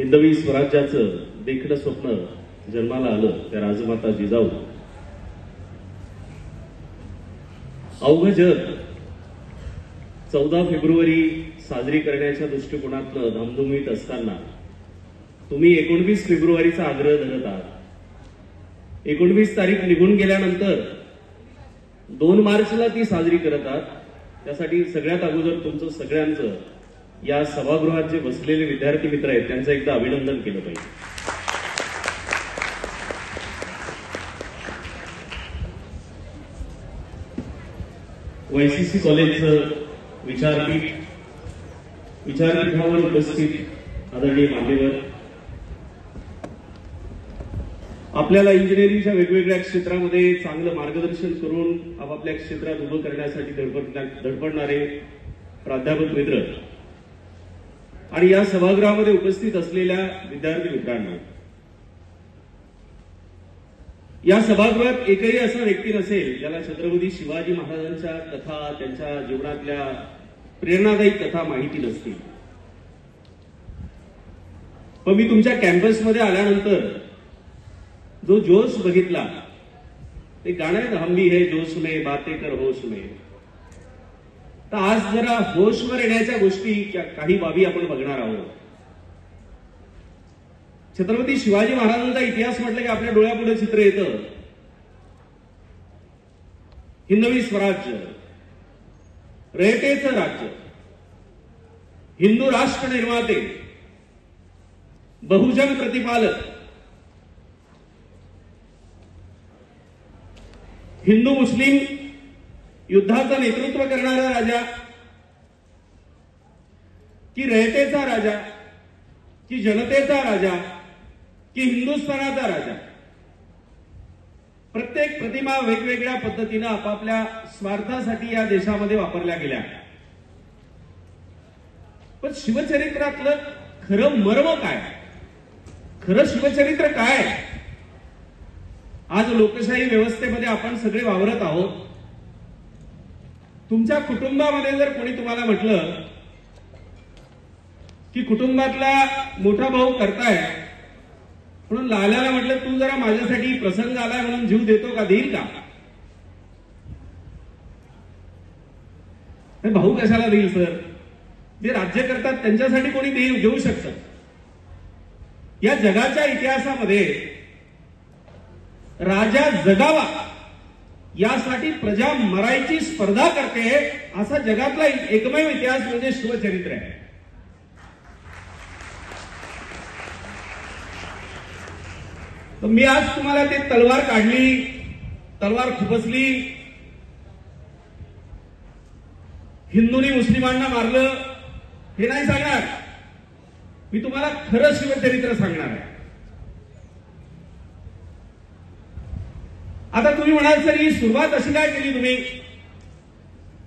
हिंदवी स्वराज्याचं देखणं स्वप्न जन्माला आलं त्या राजमाता जिजाऊ. अवघं जग 14 फेब्रुवारी साजरी करण्याच्या दृष्टिकोनातनं धामधुमीत असताना तुम्ही 19 फेब्रुवारीचा आग्रह धरत आहात. 19 तारीख निघून गेल्यानंतर 2 मार्चला ती साजरी करत आहात. त्यासाठी सगळ्यात अगोदर तुमचं सगळ्यांचं या सभागृहात जे बसलेले विद्यार्थी मित्र आहेत त्यांचं एकदा अभिनंदन केलं पाहिजे. YCC कॉलेजचं विचारपीठावर उपस्थित आदरणीय मान्यवर, आपल्याला इंजिनिअरिंगच्या वेगवेगळ्या क्षेत्रामध्ये चांगलं मार्गदर्शन करून आपापल्या क्षेत्रात उभं करण्यासाठी धडपडणारे प्राध्यापक मित्र आणि या सभागृहामध्ये उपस्थित असलेल्या विद्यार्थी मित्रांना, या सभागृहात एकही असा व्यक्ती नसेल ज्याला छत्रपती शिवाजी महाराजांच्या कथा, त्यांच्या जीवनातल्या प्रेरणादायी कथा माहिती नसतील. पण मी तुमच्या कॅम्पसमध्ये आल्यानंतर जो जोश बघितला, ते गाणं आहे, हम भी है जोश में बातें कर होश में. तर आज जरा होशवर येण्याच्या गोष्टी काही बाबी आपण बघणार आहोत. छत्रपती शिवाजी महाराजांचा इतिहास म्हटलं की आपल्या डोळ्यापुढे चित्र येतं हिंदवी स्वराज्य, रयतेचं राज्य, हिंदू राष्ट्र निर्माते, बहुजन प्रतिपालक, हिंदू मुस्लिम युद्धाचं नेतृत्व करणारा राजा, की रयतेचा राजा, की जनतेचा राजा, की हिंदुस्थानाचा राजा. प्रत्येक प्रतिमा वेगवेगळ्या पद्धतीनं आपापल्या स्वार्थासाठी या देशामध्ये वापरल्या गेल्या. पण शिवचरित्रातलं खरं मर्म काय, खरं शिवचरित्र काय? आज लोकशाही व्यवस्थेमध्ये आपण सगळे वावरत आहोत. तुमच्या कुटुंबामध्ये जर कोणी तुम्हाला म्हटलं की कुटुंबातला मोठा भाऊ करताय म्हणून लाल्याला म्हटलं तू जरा माझ्यासाठी प्रसंग आलाय म्हणून जीव देतो का, देईल का? भाऊ कशाला देईल सर? जे राज्य करतात त्यांच्यासाठी कोणी देऊ शकतं. या जगाच्या इतिहासामध्ये राजा जगावा यासाठी प्रजा मरायची स्पर्धा करते असा जगातला एकमेव इतिहास म्हणजे शिवचरित्र आहे. तर मी आज तुम्हाला ते तलवार काढली, तलवार खुपसली, हिंदूंनी मुस्लिमांना मारलं हे नाही सांगणार. मी तुम्हाला खरं शिवचरित्र सांगणार आहे. आता तुम्ही म्हणाल सर ही सुरुवात अशी काय केली तुम्ही?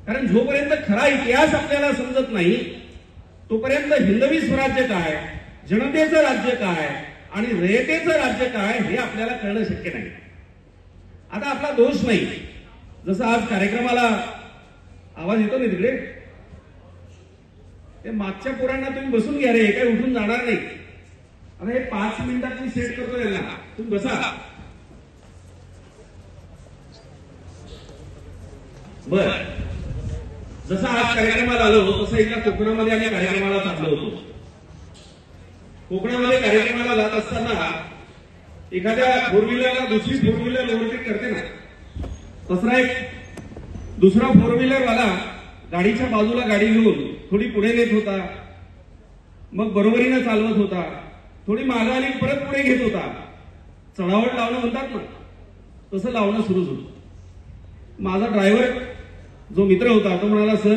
कारण जोपर्यंत खरा इतिहास आपल्याला समजत नाही तोपर्यंत हिंदवी स्वराज्य काय, जनतेचं राज्य काय आणि रयतेचं राज्य काय हे आपल्याला कळणं शक्य नाही. आता आपला दोष नाही. जसं आज कार्यक्रमाला आवाज येतो ना तिकडे, ते मागच्या पोरांना तुम्ही बसून घ्या रे, काही उठून जाणार नाही. आता हे 5 मिनिटात मी सेट करतो यांना, तुम्ही बसा. बर, जसं आज कार्यक्रमाला आलो तसं एकदा कोकणामध्ये आम्ही कार्यक्रमाला चाललो होतो. कोकणामध्ये कार्यक्रमाला जात असताना एखाद्या 4 व्हीलरला दुसरी 4 व्हीलर ओव्हरटेक करते ना, तसा एक दुसरा 4 व्हीलर वाला गाडीच्या बाजूला गाडी घेऊन थोडी पुढे नेत होता, मग बरोबरीनं चालवत होता, थोडी मागे आली परत पुढे घेत होता. चढावट लावणं म्हणतात ना, तसं लावणं सुरूच होतं. माझा ड्रायव्हर जो मित्र होता तो म्हणाला सर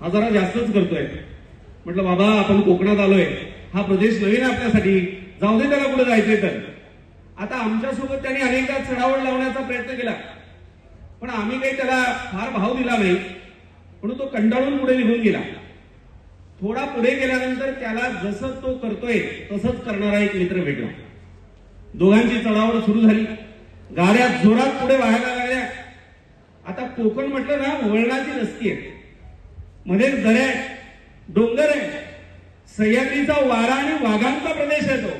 हा जरा जास्तच करतोय. म्हटलं बाबा आपण कोकणात आलोय, हा प्रदेश नवीन आपल्यासाठी, जाऊ दे त्याला पुढे जायचंय तर. आता आमच्यासोबत त्यांनी अनेकदा चढावट लावण्याचा प्रयत्न केला पण आम्ही काही त्याला फार भाव दिला नाही म्हणून तो कंटाळून पुढे निघून गेला. थोडा पुढे गेल्यानंतर त्याला जसं तो करतोय तसंच करणारा एक मित्र भेटला. दोघांची चढावट सुरू झाली, गाड्या जोरात पुढे व्हायला लागल्या. आता कोकण म्हटलं ना वळणाची रस्ती आहे, मध्ये दऱ्या, डोंगर आहे, सह्याद्रीचा वारा आणि वाघांचा प्रदेश आहे तो.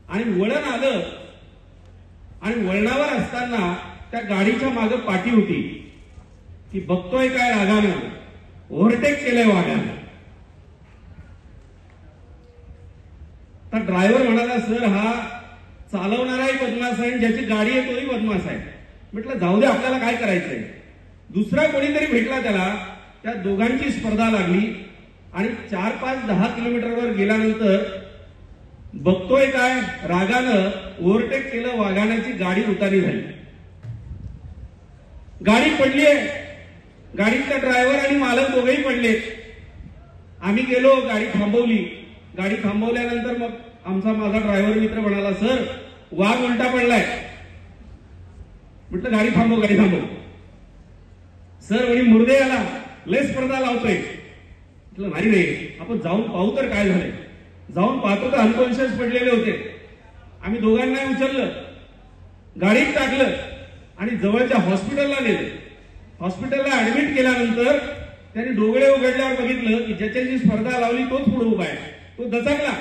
आणि वळण आलं आणि वळणावर असताना त्या गाडीच्या मागे पाठी होती की बघतोय काय रागानं, ओव्हरटेक केलंय वाघानं. तर ड्रायव्हर म्हणाला, सर हा चालवणाराही बदमाश आहे, ज्याची गाडी आहे तोही बदमाश आहे. म्हटलं जाऊ दे, आपल्याला काय करायचंय. दुसरा कोणीतरी भेटला त्याला. त्या दोघांची स्पर्धा लागली आणि 4, 5, 10 किलोमीटरवर गेल्यानंतर बघतोय काय रागानं ओव्हरटेक केलं वाघाण्याची गाडी उतारी झाली. गाडी पडलीये. गाडीतला ड्रायव्हर आणि मालक दोघेही पडले. आम्ही गेलो, गाडी थांबवली. गाडी थांबवल्यानंतर मग आमचा माझा ड्रायव्हर मित्र म्हणाला, सर वाघ उलटा पडलाय. म्हटलं गाडी थांबव, गाडी थांबव. सर म्हणे मुर्दे आला, लय स्पर्धा लावतोय. म्हटलं नाही रे, आपण जाऊन पाहू तर काय झालंय. जाऊन पाहतो तर अनकॉन्शियस पडलेले होते. आम्ही दोघांना उचललं, गाडीत टाकलं आणि जवळच्या हॉस्पिटलला नेलं. हॉस्पिटलला ऍडमिट केल्यानंतर त्यांनी डोळे उघडल्यावर बघितलं की ज्याच्याची स्पर्धा लावली तोच पुढे उभा आहे, तो दचकला.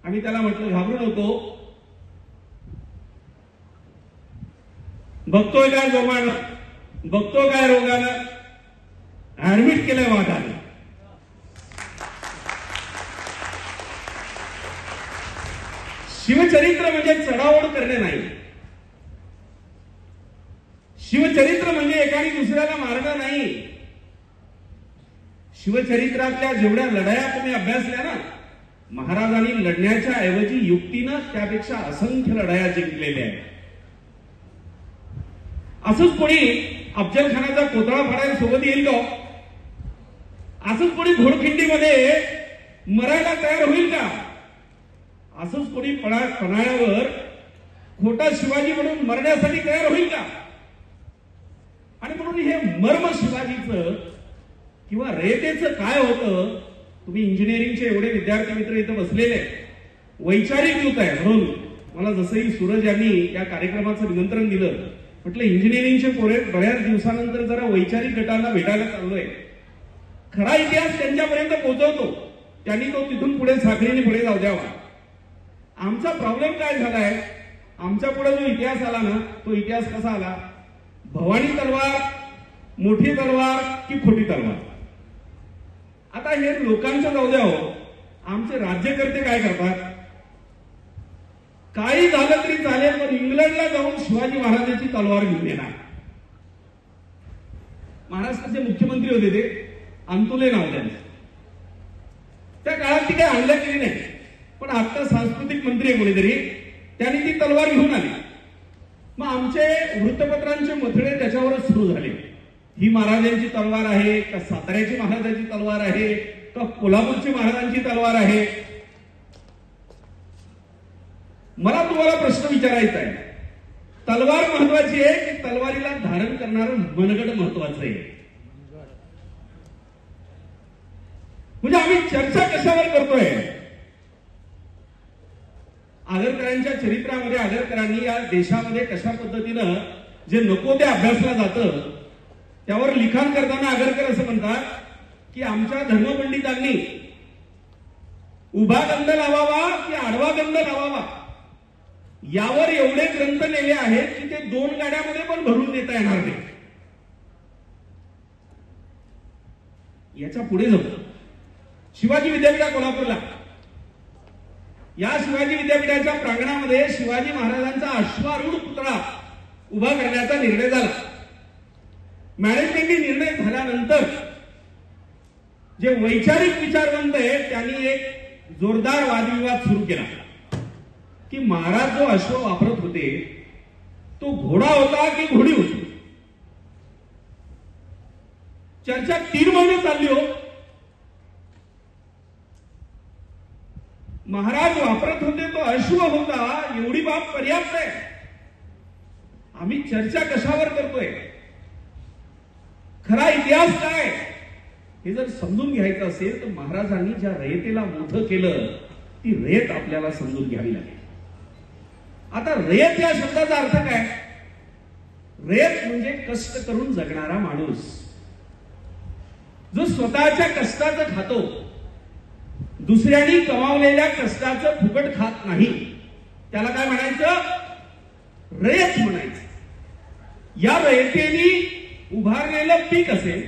आम्ही त्याला म्हटलं घाबरू नको, बघतोय काय जोमानं, बघतोय काय रोगानं, ऍडमिट केलंय वाघानं. शिवचरित्र म्हणजे चढाओढ करणे नाही. शिवचरित्र म्हणजे एकाने दुसऱ्याला मारणं नाही. शिवचरित्रातल्या जेवढ्या लढाया तुम्ही अभ्यासल्या ना, महाराजांनी लढण्याच्या ऐवजी युक्तीनं त्यापेक्षा असंख्य लढाया जिंकलेल्या आहेत. असंच कोणी अफजल खानाचा कोतळा फाडायला सोबत येईल का? असंच कोणी घोडखिंडीमध्ये मरायला तयार होईल का? असंच कोणी पन्हाळ्यावर खोटा शिवाजी म्हणून मरण्यासाठी तयार होईल का? आणि म्हणून हे मर्म शिवाजीचं किंवा रयतेचं काय होतं. तुम्ही इंजिनिअरिंगचे एवढे विद्यार्थी मित्र इथं बसलेले, वैचारिक युथ आहे म्हणून मला जसंही सूरज यांनी या कार्यक्रमाचं निमंत्रण दिलं, म्हटलं इंजिनिअरिंगचे पोरे बऱ्याच दिवसानंतर जरा वैचारिक गटांना भेटायला चाललोय. खरा इतिहास त्यांच्यापर्यंत पोहोचवतो, त्यांनी तो तिथून पुढे साखळीने पुढे जाऊ द्यावा. आमचा प्रॉब्लेम काय झालाय, आमच्या पुढे जो इतिहास आला ना, तो इतिहास कसा आला? भवानी तलवार, मोठी तलवार की खोटी तलवार. आता हे लोकांचं जाऊ द्या हो, आमचे राज्यकर्ते काय करतात? काही झालं तरी चालेल पण इंग्लंडला जाऊन शिवाजी महाराजांची तलवार घेऊन येणार. महाराष्ट्राचे मुख्यमंत्री होते ते, अंतुले नाव त्यांचं. त्या काळात ती काही आणल्या केली नाही, पण आता सांस्कृतिक मंत्री आहे कोणीतरी, त्यांनी ती तलवार घेऊन आली. मग आमचे वृत्तपत्रांचे मथळे त्याच्यावरच सुरू झाले. ही महाराजांची तलवार आहे का साताऱ्याची महाराजांची तलवार आहे का कोल्हापूरची महाराजांची तलवार आहे? मला तुम्हाला प्रश्न विचारायचा आहे, तलवार महत्वाची आहे की तलवारीला धारण करणारं मनगड महत्वाचं आहे? म्हणजे आम्ही चर्चा कशावर करतोय? आगरकरांच्या चरित्रामध्ये आगरकरांनी या देशामध्ये कशा पद्धतीनं जे नको ते अभ्यासला जातं त्यावर लिखाण करताना आगरकर असं म्हणतात की आमच्या धर्मपंडितांनी उभा गंध लावावा की आडवा गंध लावावा यावर एवढे ग्रंथ लिहिले आहेत की ते 2 गाड्यामध्ये पण भरून देता येणार नाही. याच्या पुढे जाऊ. शिवाजी विद्यापीठ कोल्हापूरला, या शिवाजी विद्यापीठाच्या प्रांगणामध्ये शिवाजी महाराजांचा अश्वारूढ पुतळा उभा करण्याचा निर्णय झाला. मॅनेजमेंटने निर्णय झाल्यानंतर जे वैचारिक विचारवंत आहेत त्यांनी एक जोरदार वादविवाद सुरू केला की महाराज जो अश्व वापरत होते तो घोडा होता की घोडी होती. चर्चा 3 महिने चालली हो. महाराज वापरत होते तो अश्व होता एवढी बाब पर्याप्त आहे. आम्ही चर्चा कशावर करतोय? खरा इतिहास काय हे जर समजून घ्यायचं असेल तर महाराजांनी ज्या रयतेला मोठं केलं ती रयत आपल्याला समजून घ्यावी लागेल. आता रयत या शब्दाचा अर्थ काय? रयत म्हणजे कष्ट करून जगणारा माणूस. जो स्वतःच्या कष्टाचं खातो, दुसऱ्यांनी कमावलेल्या कष्टाचं फुकट खात नाही, त्याला काय म्हणायचं? रयत म्हणायचं. या रयतेने उभारलेलं पीक असेल,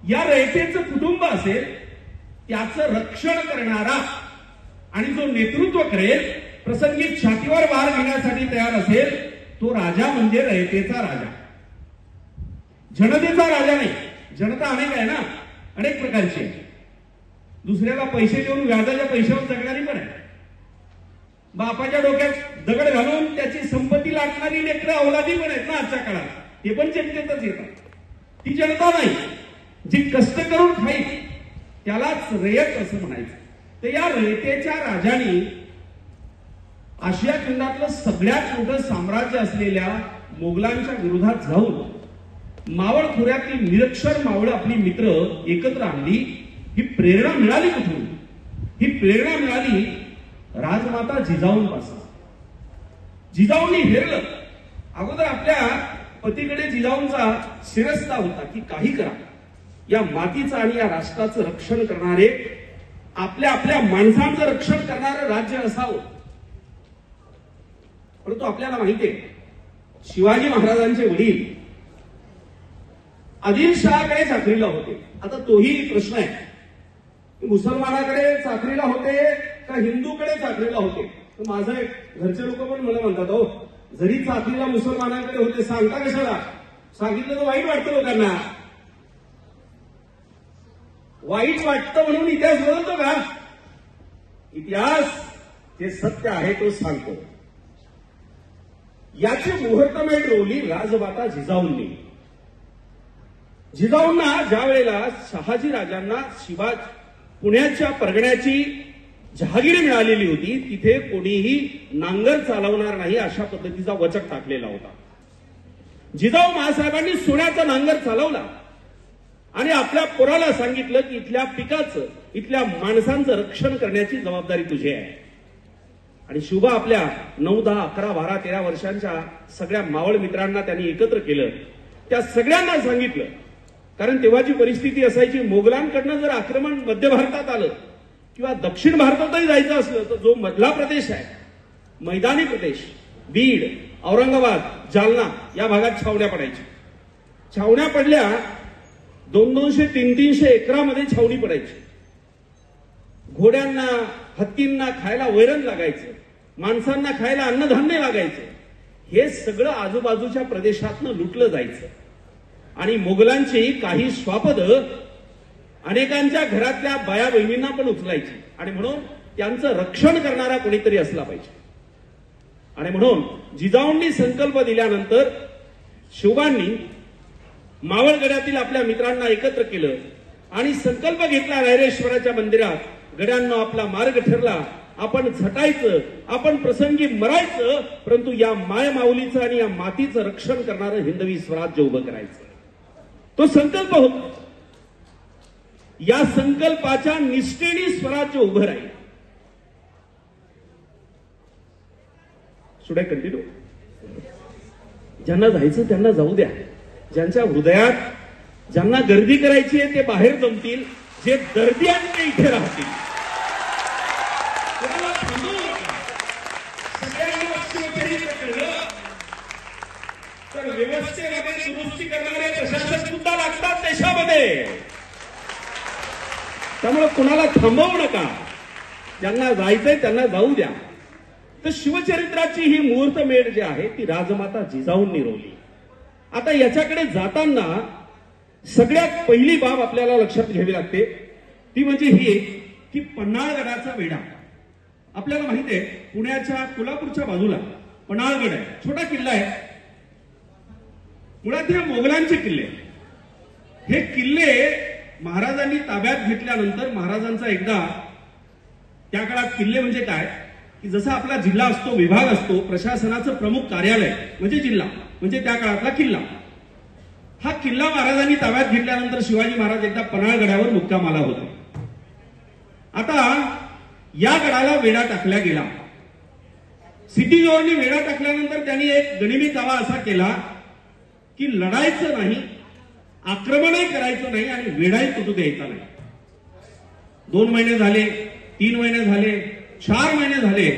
या रयतेचं कुटुंब असेल, त्याचं रक्षण करणारा आणि जो नेतृत्व करेल, प्रसंगी छातीवर वार घेण्यासाठी तयार असेल, तो राजा म्हणजे रयतेचा राजा. जनतेचा राजा नाही. जनता अनेक आहे ना, अनेक प्रकारची आहे. दुसऱ्याला पैसे देऊन व्याजाच्या पैशावर जगणारी पण आहे. बापाच्या डोक्यात दगड घालून त्याची संपत्ती लाटणारी लेकरं अवलादी पण आहेत ना आजच्या काळात. ते पण जनतेतच येतात. ती जनता नाही. जी कष्ट करून खाईल त्यालाच रयत असं म्हणायचं. तर या रयतेच्या राजाने आशिया खंडातलं सगळ्यात मोठं साम्राज्य असलेल्या मोगलांच्या विरोधात जाऊन मावळ खोऱ्यातली निरक्षर मावळ आपली मित्र एकत्र आणली. ही प्रेरणा मिळाली कुठून? ही प्रेरणा मिळाली राजमाता जिजाऊंपासून. जिजाऊंनी हेरलं. अगोदर आपल्या पतीकडे जिजाऊंचा शिरस्ता होता की काही करा, या मातीचं आणि या राष्ट्राचं रक्षण करणारे, आपल्या आपल्या माणसांचं रक्षण करणारं राज्य असावं. परंतु आपल्याला माहिती आहे, शिवाजी महाराजांचे वडील आदिलशहाकडे चाकरीला होते. आता तोही प्रश्न आहे, मुसलमानाकडे चाकरीला होते का हिंदूकडे चाकरीला होते. तर माझं घरचे लोक पण मला म्हणतात, हो जरी चाकरीला मुसलमानाकडे होते सांगता कशाला? सांगितलं तर वाईट वाटतं लोकांना. वाईट वाटतं म्हणून इतिहास बदलतो का? इतिहास जे सत्य आहे तो सांगतो. याची मुहूर्तमेढ रोवली राजमाता जिजाऊंनी. जिजाऊंना ज्या वेळेला शहाजी राजांना पुण्याच्या परगण्याची जहागिरी मिळालेली होती, तिथे कोणीही नांगर चालवणार नाही अशा पद्धतीचा वचक टाकलेला होता. जिजाऊ महासाहेबांनी सोन्याचा नांगर चालवला आणि आपल्या पोराला सांगितलं की इथल्या पिकाचं, इथल्या माणसांचं रक्षण करण्याची जबाबदारी तुझी आहे. आणि शुभा आपल्या 9, 10, 11, 12, 13 वर्षांच्या सगळ्या मावळ मित्रांना त्यांनी एकत्र केलं. त्या सगळ्यांना सांगितलं, कारण तेव्हाची परिस्थिती असायची, मोगलांकडनं जर आक्रमण मध्य भारतात आलं किंवा दक्षिण भारतातही जायचं असलं तर जो मधला प्रदेश आहे, मैदानी प्रदेश, बीड, औरंगाबाद, जालना या भागात छावण्या पडायच्या. छावण्या पडल्या 200-200, 300-300 एकरामध्ये छावणी पडायची. घोड्यांना, हत्तींना खायला वैरण लागायचं, माणसांना खायला अन्नधान्य लागायचं. हे सगळं आजूबाजूच्या प्रदेशातनं लुटलं जायचं. आणि मोगलांची काही स्वापद अनेकांच्या घरातल्या बाया बहिणींना पण उचलायची. आणि म्हणून त्यांचं रक्षण करणारा कोणीतरी असला पाहिजे. आणि म्हणून जिजाऊंनी संकल्प दिल्यानंतर शिवबांनी मावळगडातील आपल्या मित्रांना एकत्र केलं आणि संकल्प घेतला रायरेश्वराच्या मंदिरात. गड्यांना आपला मार्ग ठरला, आपण झटायचं, आपण प्रसंगी मरायचं, परंतु या माय माऊलीचं आणि या मातीचं रक्षण करणारं हिंदवी स्वराज्य उभं करायचं. तो संकल्प होता. या संकल्पाच्या निष्ठेने स्वराज्य उभं राहील. Should I continue? ज्यांना जायचं त्यांना जाऊ द्या. ज्यांच्या हृदयात, ज्यांना गर्दी करायची आहे ते बाहेर जमतील. जे दर्दी आहेत ते इथे राहतील. तर व्यवस्थेमध्ये दुरुस्ती करणारे प्रशासक सुद्धा लागतात देशामध्ये. त्यामुळे कुणाला थांबवू नका. ज्यांना जायचंय त्यांना जाऊ द्या. तर शिवचरित्राची ही मुहूर्तमेढ जी आहे ती राजमाता जिजाऊंनी रोवली. आता याच्याकडे जाताना सगळ्यात पहिली बाब आपल्याला लक्षात घ्यावी लागते, ती म्हणजे ही की पन्हाळगडाचा वेढा. आपल्याला माहिती आहे पुण्याच्या कोल्हापूरच्या बाजूला पन्हाळगड आहे. छोटा किल्ला आहे. मुळात हे मोगलांचे किल्ले. हे किल्ले महाराजांनी ताब्यात घेतल्यानंतर महाराजांचा एकदा, त्या काळात किल्ले म्हणजे काय की जसा आपला जिल्हा असतो, विभाग असतो, प्रशासनाचं प्रमुख कार्यालय म्हणजे जिल्हा, म्हणजे त्या काळातला किल्ला. हा किल्ला महाराजांनी ताब्यात घेतल्यानंतर शिवाजी महाराज एकदा पन्हाळगडावर मुक्कामाला होते. आता या गडाला वेढा टाकला गेला. सिटी जोरनी वेढा टाकल्यानंतर त्यांनी एक गनिमी दावा असा केला की लढायचं नाही आक्रमणही करायचं नाही आणि वेढाही तुटू द्यायचा नाही. 2 महिने झाले, 3 महिने झाले, 4 महिने झाले,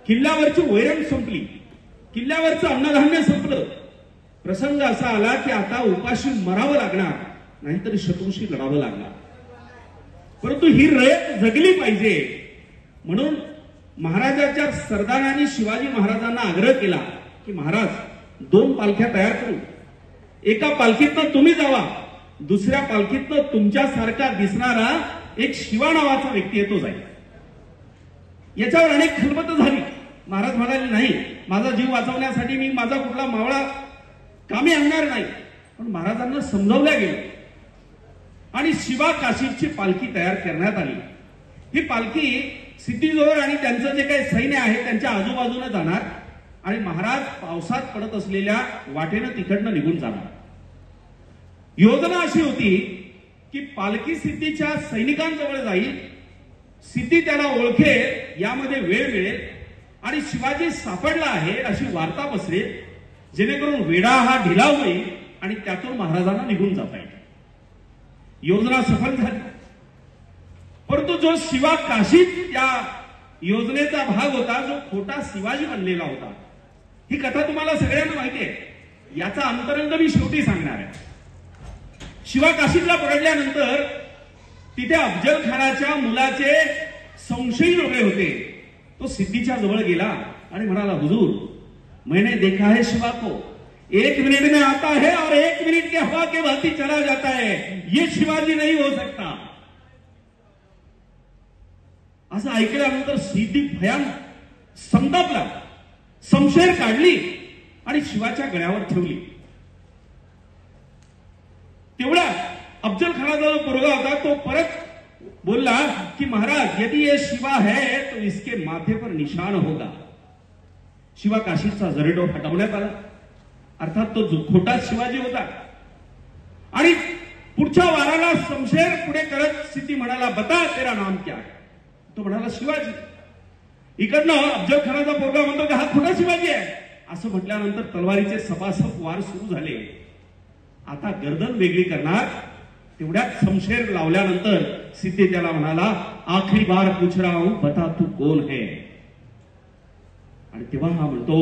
किल्ल्यावरची वैरण संपली, किल्ल्यावरचं अन्नधान्य संपलं. प्रसंग असा आला की आता उपाशी मरावं लागणार, नाहीतर शत्रूशी लढावं लागणार. परंतु ही रयत जगली पाहिजे म्हणून महाराजाच्या सरदारांनी शिवाजी महाराजांना आग्रह केला की महाराज 2 पालख्या तयार करू. एका पालखीतनं तुम्ही जावा, दुसऱ्या पालखीतनं तुमच्यासारखा दिसणारा एक शिवा नावाचा व्यक्ती येतो जाईल. याच्यावर अनेक खलबत झाली. महाराज म्हणाले नाही, माझा जीव वाचवण्यासाठी मी माझा कुठला मावळा कामी आणणार नाही. पण महाराजांना समजावल्या गेलं आणि शिवा काशीची पालखी तयार करण्यात आली. ही पालखी सिद्धीजवळ आणि त्यांचं जे काही सैन्य आहे त्यांच्या आजूबाजूने जाणार आणि महाराज पावसात पडत असलेल्या वाटेनं तिकडनं निघून जाणार. योजना अशी होती की पालखी सिद्धीच्या सैनिकांजवळ जाईल, सिद्धी त्याला ओळखेल, यामध्ये वेळ मिळेल आणि शिवाजी सापडला आहे अशी वार्ता पसरेल, जेणेकरून वेढा हा ढिला होईल आणि त्यातून महाराजांना निघून जाता येईल. योजना सफल झाली. परंतु जो शिवा काशीत या योजनेचा भाग होता, जो खोटा शिवाजी बनलेला होता, ही कथा तुम्हाला सगळ्यांना माहिती आहे. याचा अंतरंग मी शेवटी सांगणार आहे. शिवा काशीतला पडल्यानंतर तिथे अफजल खानाच्या मुलाचे संशयी लोक होते. तो सिद्धीच्या जवळ गेला आणि म्हणाला, हुजूर मैंने देखा है शिवा को, 1 मिनट में आता है और 1 मिनट के हवा के भांति चला जाता है, ये शिवाजी नहीं हो सकता. असं ऐकल्यानंतर सिद्धी भयानक संतापला, शमशेर काढली आणि शिवाच्या गळ्यावर ठेवली. तेवढा अफजल खानाचा जो पोरगा होता तो परत बोलला की महाराज यदि ये शिवा है तो इसके माथे पर निशान होगा. शिवा काशीचा जरेडो हटवण्यात आला. अर्थात तो खोटा शिवाजी होता. आणि पुढच्या वाराला शमशेर पुढे करत सिद्धी म्हणाला, बता तेरा नाम क्या है. तो म्हणाला शिवाजी. इकडनं अफजल खानाचा पोरगा म्हणतो की हा खोटा शिवाजी आहे. असं म्हटल्यानंतर तलवारीचे सपासप वार सुरू झाले. आता गर्दन वेगळी करणार. तेवढ्यात शमशेर लावल्यानंतर सिद्धी त्याला म्हणाला, आखरी बार पूछ रहा हूं, बता तू कोण है. आणि तेव्हा हा म्हणतो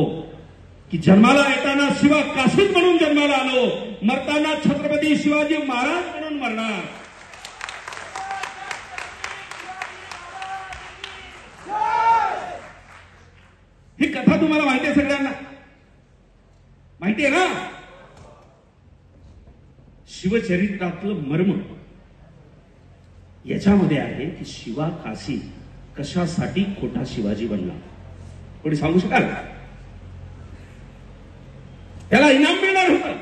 की जन्माला येताना शिवा काशीत म्हणून जन्माला आलो, मरताना छत्रपती शिवाजी महाराज म्हणून मरणार. ही कथा तुम्हाला माहिती आहे, सगळ्यांना माहिती आहे ना. शिवचरित्रातलं मर्म याच्यामध्ये आहे की शिवा काशी कशासाठी खोटा शिवाजी बनला. कोणी सांगू शकाल? त्याला इनाम मिळणार होतं,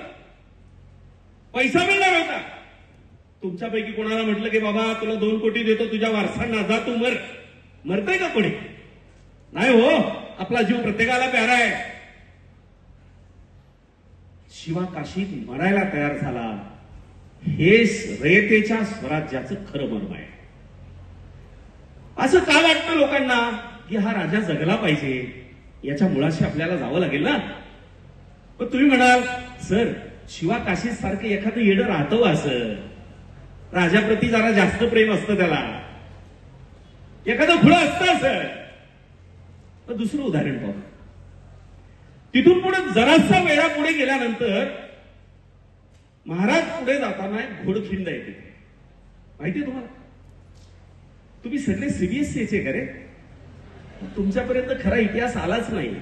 पैसा मिळणार होता. तुमच्यापैकी कोणाला म्हटलं की बाबा तुला 2 कोटी देतो तुझ्या वारसांना, जा तू मर. मरतय का कोणी? नाही हो, आपला जीव प्रत्येकाला प्यारा आहे. शिवा काशीत मरायला तयार झाला. हे रयतेच्या स्वराज्याचं खरं मर्म आहे. असं का वाटतं लोकांना की हा राजा जगला पाहिजे, याच्या मुळाशी आपल्याला जावं लागेल ना. पण तुम्ही म्हणाल सर शिवा काशीत सारखं एखादं येडं राहतं असं, राजाप्रती जरा जास्त प्रेम असतं त्याला, एखादं खुळं असतं सर. तर दुसरं उदाहरण पाहू. तिथून पुढे जरासा वेळा पुढे गेल्यानंतर महाराज पुढे जाताना एक घोडखिंड येते. माहिती तुम्हाला? तुम्ही सगळे सीबीएससीचे करे, तुमच्यापर्यंत खरा इतिहास आलाच नाही.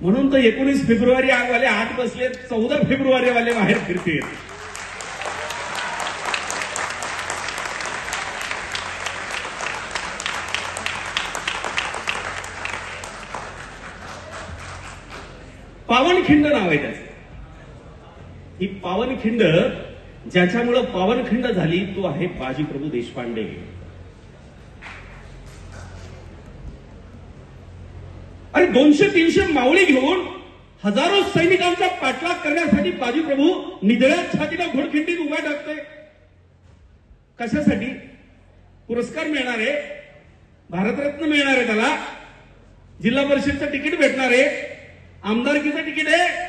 म्हणून तर 19 फेब्रुवारी वाले 8 बसले, 14 फेब्रुवारी वाले बाहेर फिरतील. पावनखिंड नाव आहे त्याचं. ही पावनखिंड ज्याच्यामुळे पावनखिंड झाली तो आहे बाजीप्रभू देशपांडे. आणि 200-300 मावळी घेऊन हजारो सैनिकांचा पाठलाग करण्यासाठी बाजीप्रभू निधड्या छातीला घोडखिंडीत उभा टाकतोय. कशासाठी? पुरस्कार मिळणार आहे, भारतरत्न मिळणार आहे, त्याला जिल्हा परिषदचं तिकीट भेटणार आहे, आमदारकीचं तिकीट आहे.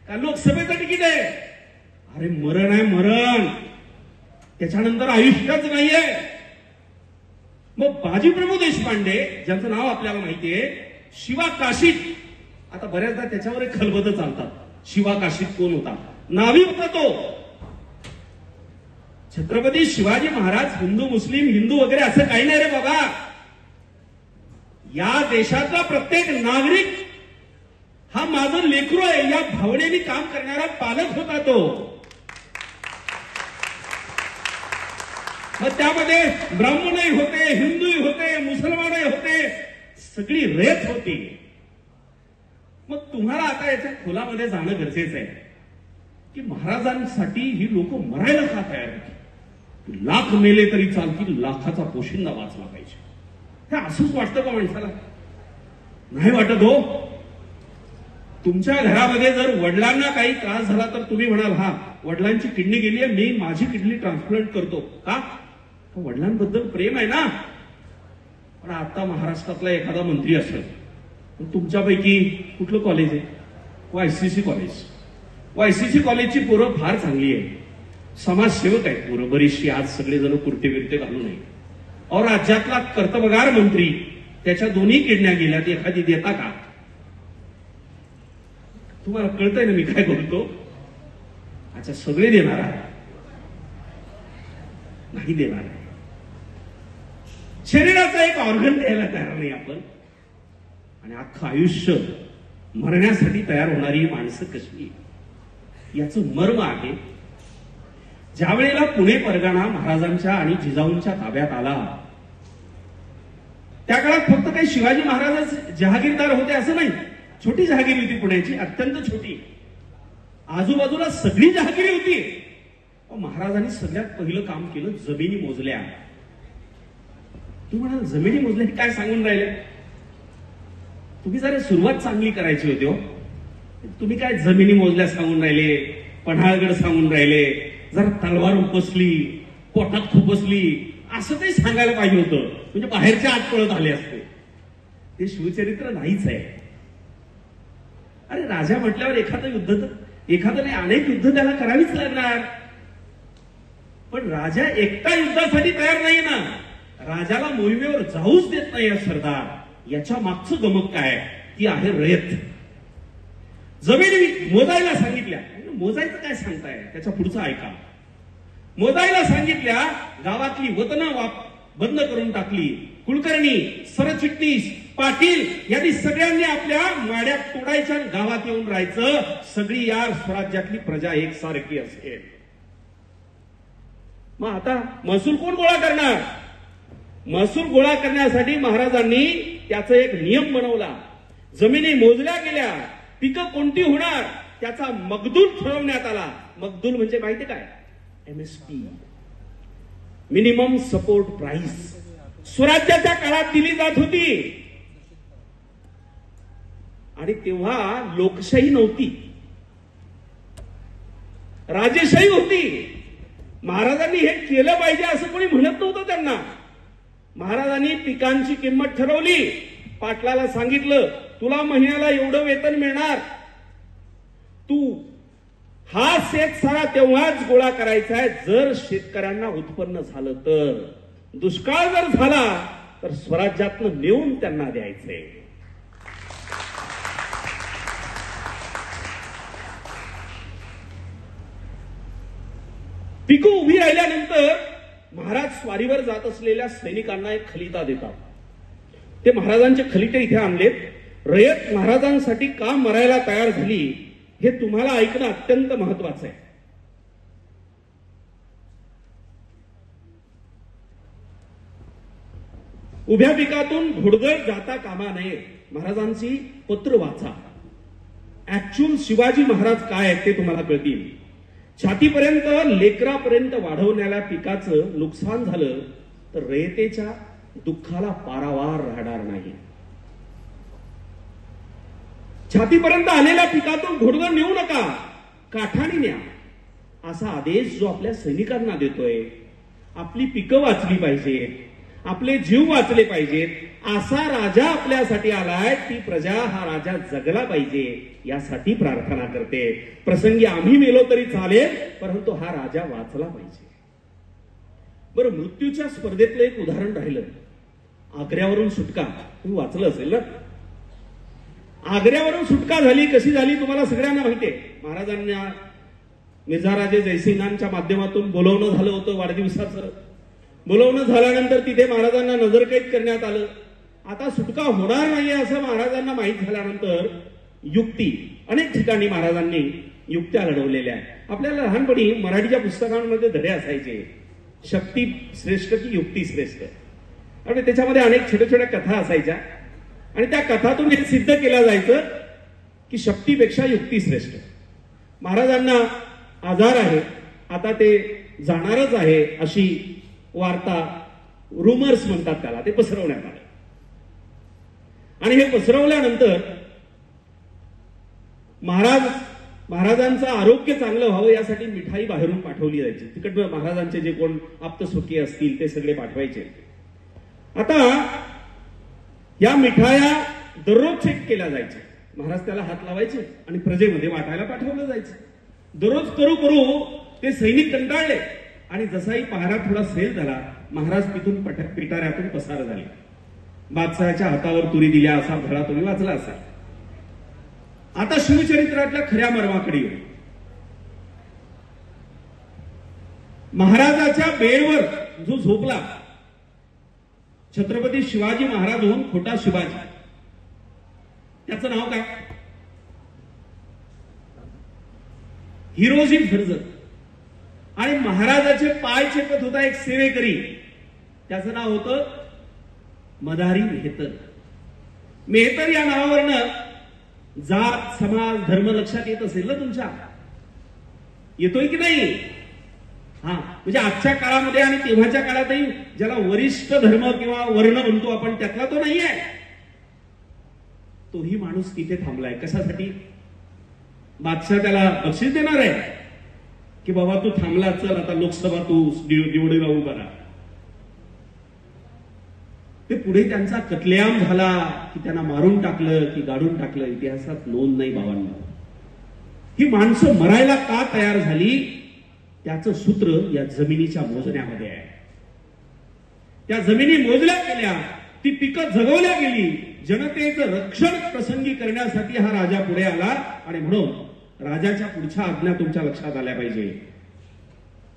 का लोकसभेचं तिकीट आहे? अरे मरण आहे मरण, त्याच्यानंतर आयुष्यच नाहीये. मग बाजीप्रभू देशपांडे, ज्यांचं नाव आपल्याला माहितीये, शिवा काशीद, आता बऱ्याचदा त्याच्यावर खलबत चालतात. शिवा काशीद कोण होता? नावी होता तो. छत्रपती शिवाजी महाराज हिंदू मुस्लिम हिंदू वगैरे असं काही नाही रे बाबा. या देशातला प्रत्येक नागरिक हा माझं लेकरू आहे या भावनेने काम करणारा पालक होता तो. मग त्यामध्ये ब्राह्मणही होते, हिंदूही होते, मुसलमानही होते, सगळी रेत होती. मग तुम्हाला आता याच्या खोलामध्ये जाणं गरजेचं आहे की महाराजांसाठी ही लोक मरायला का तयार होती? लाख मेले तरी चालतील, लाखाचा पोशिंदा वाचला पाहिजे. हे असंच वाटतं का माणसाला? नाही वाटत हो. तुमच्या घरामध्ये जर वडिलांना काही त्रास झाला तर तुम्ही म्हणाल हा वडिलांची किडनी गेली आहे, मी माझी किडनी ट्रान्सप्लांट करतो. का? वडिलांबद्दल प्रेम आहे ना. पण आता महाराष्ट्रातला एखादा मंत्री असेल, तुमच्यापैकी कुठलं कॉलेज आहे? वायसीसी कॉलेज. वायसीसी कॉलेजची पोरं फार चांगली आहे, समाजसेवक आहेत पोरं बरीचशी. आज सगळेजण कुर्ते बिरते घालू नये. और राज्यातला कर्तबगार मंत्री, त्याच्या दोन्ही किडन्या गेल्यात, एखादी देता का? तुम्हाला कळतंय ना मी काय बोलतो? अच्छा, सगळे देणार आहे? नाही देणार आहे. शरीराचा एक ऑर्गन द्यायला तयार नाही आपण. आणि अख्खं आयुष्य मरण्यासाठी तयार होणारी माणसं कशी, याचं मर्म आहे. ज्या वेळेला पुणे परगणा महाराजांच्या आणि जिजाऊंच्या ताब्यात आला, त्या काळात फक्त काही शिवाजी महाराजच जहागीरदार होते असं नाही. छोटी जहागिरी होती पुण्याची, अत्यंत छोटी. आजूबाजूला सगळी जहागिरी होती. महाराजांनी सगळ्यात पहिलं काम केलं, जमिनी मोजल्या. तुम्ही म्हणाल जमिनी मोजल्या काय सांगून राहिले? तुम्ही जरा सुरुवात चांगली करायची होती हो. तुम्ही काय जमिनी मोजल्या सांगून राहिले, पन्हाळगड सांगून राहिले, जरा तलवार उपसली, पोटात खुपसली, असं काही सांगायला पाहिजे होतं. म्हणजे बाहेरच्या आत पळत आले असते. ते शिवचरित्र नाहीच आहे. अरे राजा म्हटल्यावर एखादं युद्ध तर, एखादं नाही अनेक युद्ध त्याला करावीच लागणार. पण राजा एकटा युद्धासाठी तयार नाही ना. राजाला मोहिमेवर जाऊच देत नाही सरदार. याच्या मागचं गमक काय? ती आहे रयत. जमिनी मोजायला सांगितल्या. मोजायचं काय सांगताय? त्याच्या पुढचं ऐका. मोजायला सांगितल्या, गावातली वतनं बंद करून टाकली. कुलकर्णी, सरचिटणीस, पाटील यांनी सगळ्यांनी आपल्या माड्या तोडायच्या, गावात येऊन राहायचं. सगळी या स्वराज्यातली प्रजा एकसारखी असेल. मग आता महसूल कोण गोळा करणार? महसूल गोळा करण्यासाठी महाराजांनी त्याचा एक नियम बनवला. जमिनी मोजल्या गेल्या, पिकं कोणती होणार त्याचा मगदूल ठरवण्यात आला. मगदूल म्हणजे माहिती काय? MSP, minimum support price. स्वराज्याच्या काळात दिली जात होती. आणि तेव्हा लोकशाही नव्हती, राजेशाही होती. महाराजांनी हे केलं पाहिजे असं कोणी म्हणत नव्हतं त्यांना. महाराजांनी पिकांची किंमत ठरवली. पाटलाला सांगितलं, तुला महिन्याला एवढं वेतन मिळणार, तू हा शेत सारा तेव्हाच गोळा करायचा आहे जर शेतकऱ्यांना उत्पन्न झालं तर. दुष्काळ जर झाला तर स्वराज्यातनं नेऊन त्यांना द्यायचंय. पिकं उभी राहिल्यानंतर महाराज स्वारीवर जात असलेल्या सैनिकांना एक खलिता देतात. ते महाराजांचे खलिते इथे आणलेत. रयत महाराजांसाठी का मरायला तयार झाली हे तुम्हाला ऐकणं अत्यंत महत्वाचं आहे. उभ्या पिकातून घोडदळ जाता कामा नये. महाराजांची पत्र वाचा. ऍक्च्युअल शिवाजी महाराज काय आहेत ते तुम्हाला कळतील. छातीपर्यंत लेकरापर्यंत वाढवण्याला पिकाचं नुकसान झालं तर रयतेच्या दुःखाला पारावार राहणार नाही. छातीपर्यंत आलेल्या पिकातून घोडदळ नेऊ नका, काठाने न्या, असा आदेश जो आपल्या सैनिकांना देतोय. आपली पिकं वाचली पाहिजे, आपले जीव वाचले पाहिजेत असा राजा आपल्यासाठी आलाय, ती प्रजा हा राजा जगला पाहिजे यासाठी प्रार्थना करते. प्रसंगी आम्ही मेलो तरी चालेल, परंतु हा राजा वाचला पाहिजे. बरं, मृत्यूच्या स्पर्धेतलं एक उदाहरण राहिलं, आग्र्यावरून सुटका. तुम्ही वाचलं असेल ना. आग्र्यावरून सुटका झाली, कशी झाली तुम्हाला सगळ्यांना माहितीये. महाराजांना मिर्झा राजे जयसिंगांच्या माध्यमातून बोलवणं झालं होतं वाढदिवसाचं. बोलवणं झाल्यानंतर तिथे महाराजांना नजरकैद करण्यात आलं. आता सुटका होणार नाहीये असं महाराजांना माहीत झाल्यानंतर युक्ती, अनेक ठिकाणी महाराजांनी युक्त्या लढवलेल्या आहेत. आपल्याला लहानपणी मराठीच्या पुस्तकांमध्ये धडे असायचे, शक्ती श्रेष्ठ की युक्ती श्रेष्ठ. आणि त्याच्यामध्ये अनेक छोट्या छोट्या कथा असायच्या आणि त्या कथातून हे सिद्ध केलं जायचं की शक्तीपेक्षा युक्ती श्रेष्ठ. महाराजांना आजार आहे, आता ते जाणारच आहे अशी वार्ता, रुमर्स म्हणतात त्याला, ते पसरवण्यात आलं. आणि हे पसरवल्यानंतर महाराजांचं आरोग्य चांगलं व्हावं यासाठी मिठाई बाहेरून पाठवली जायची. तिकडनं महाराजांचे जे कोण आप्तसुखी असतील ते सगळे पाठवायचे. आता या मिठाया दररोज चेक केल्या जायच्या. महाराज त्याला हात लावायचे आणि प्रजेमध्ये वाटायला पाठवलं जायचं. दररोज करू करू ते सैनिक कंटाळले आणि जसाही पहारा थोडा सेल झाला, महाराज तिथून पिटाऱ्यातून पसार झाले. बादशाहाच्या हातावर तुरी दिल्या असा धडा तुम्ही वाचला असाल. आता शिवचरित्रातल्या खऱ्या मर्माकडे येऊ. महाराजाच्या बेडवर जो झोपला, छत्रपती शिवाजी महाराज होऊन खोटा शिवाजी, त्याचं नाव काय? हिरोजी फर्जत. आणि महाराजाचे पाय चेपत होता एक सेवेकरी, त्याचं नाव होतं मदारी मेहतर. मेहतर या नावावरनं जात, समाज, धर्म लक्षात येत असेल ना तुमच्या? येतोय की नाही? हा, म्हणजे आजच्या काळामध्ये आणि तेव्हाच्या काळातही ज्याला वरिष्ठ धर्म किंवा वर्ण म्हणतो आपण, त्यातला तो नाहीये. तोही माणूस तिथे थांबलाय. कशासाठी? बादशाह त्याला बक्षीस देणार आहे की बाबा तू थांबला, चल आता लोकसभा तू निवडीला उभा राहा. ते पुढे त्यांचा कत्लेआम झाला की त्यांना मारून टाकलं की गाडून टाकलं, इतिहासात नोंद नाही बाबांना. ही माणसं मरायला का तयार झाली त्याचं सूत्र या जमिनीच्या मोजण्यामध्ये आहे. त्या जमिनी मोजल्या गेल्या, ती पिकं जगवल्या गेली, जनतेचं रक्षण प्रसंगी करण्यासाठी हा राजा पुढे आला. आणि म्हणून राजाच्या पुढच्या आज्ञा तुमच्या लक्षात आल्या पाहिजे.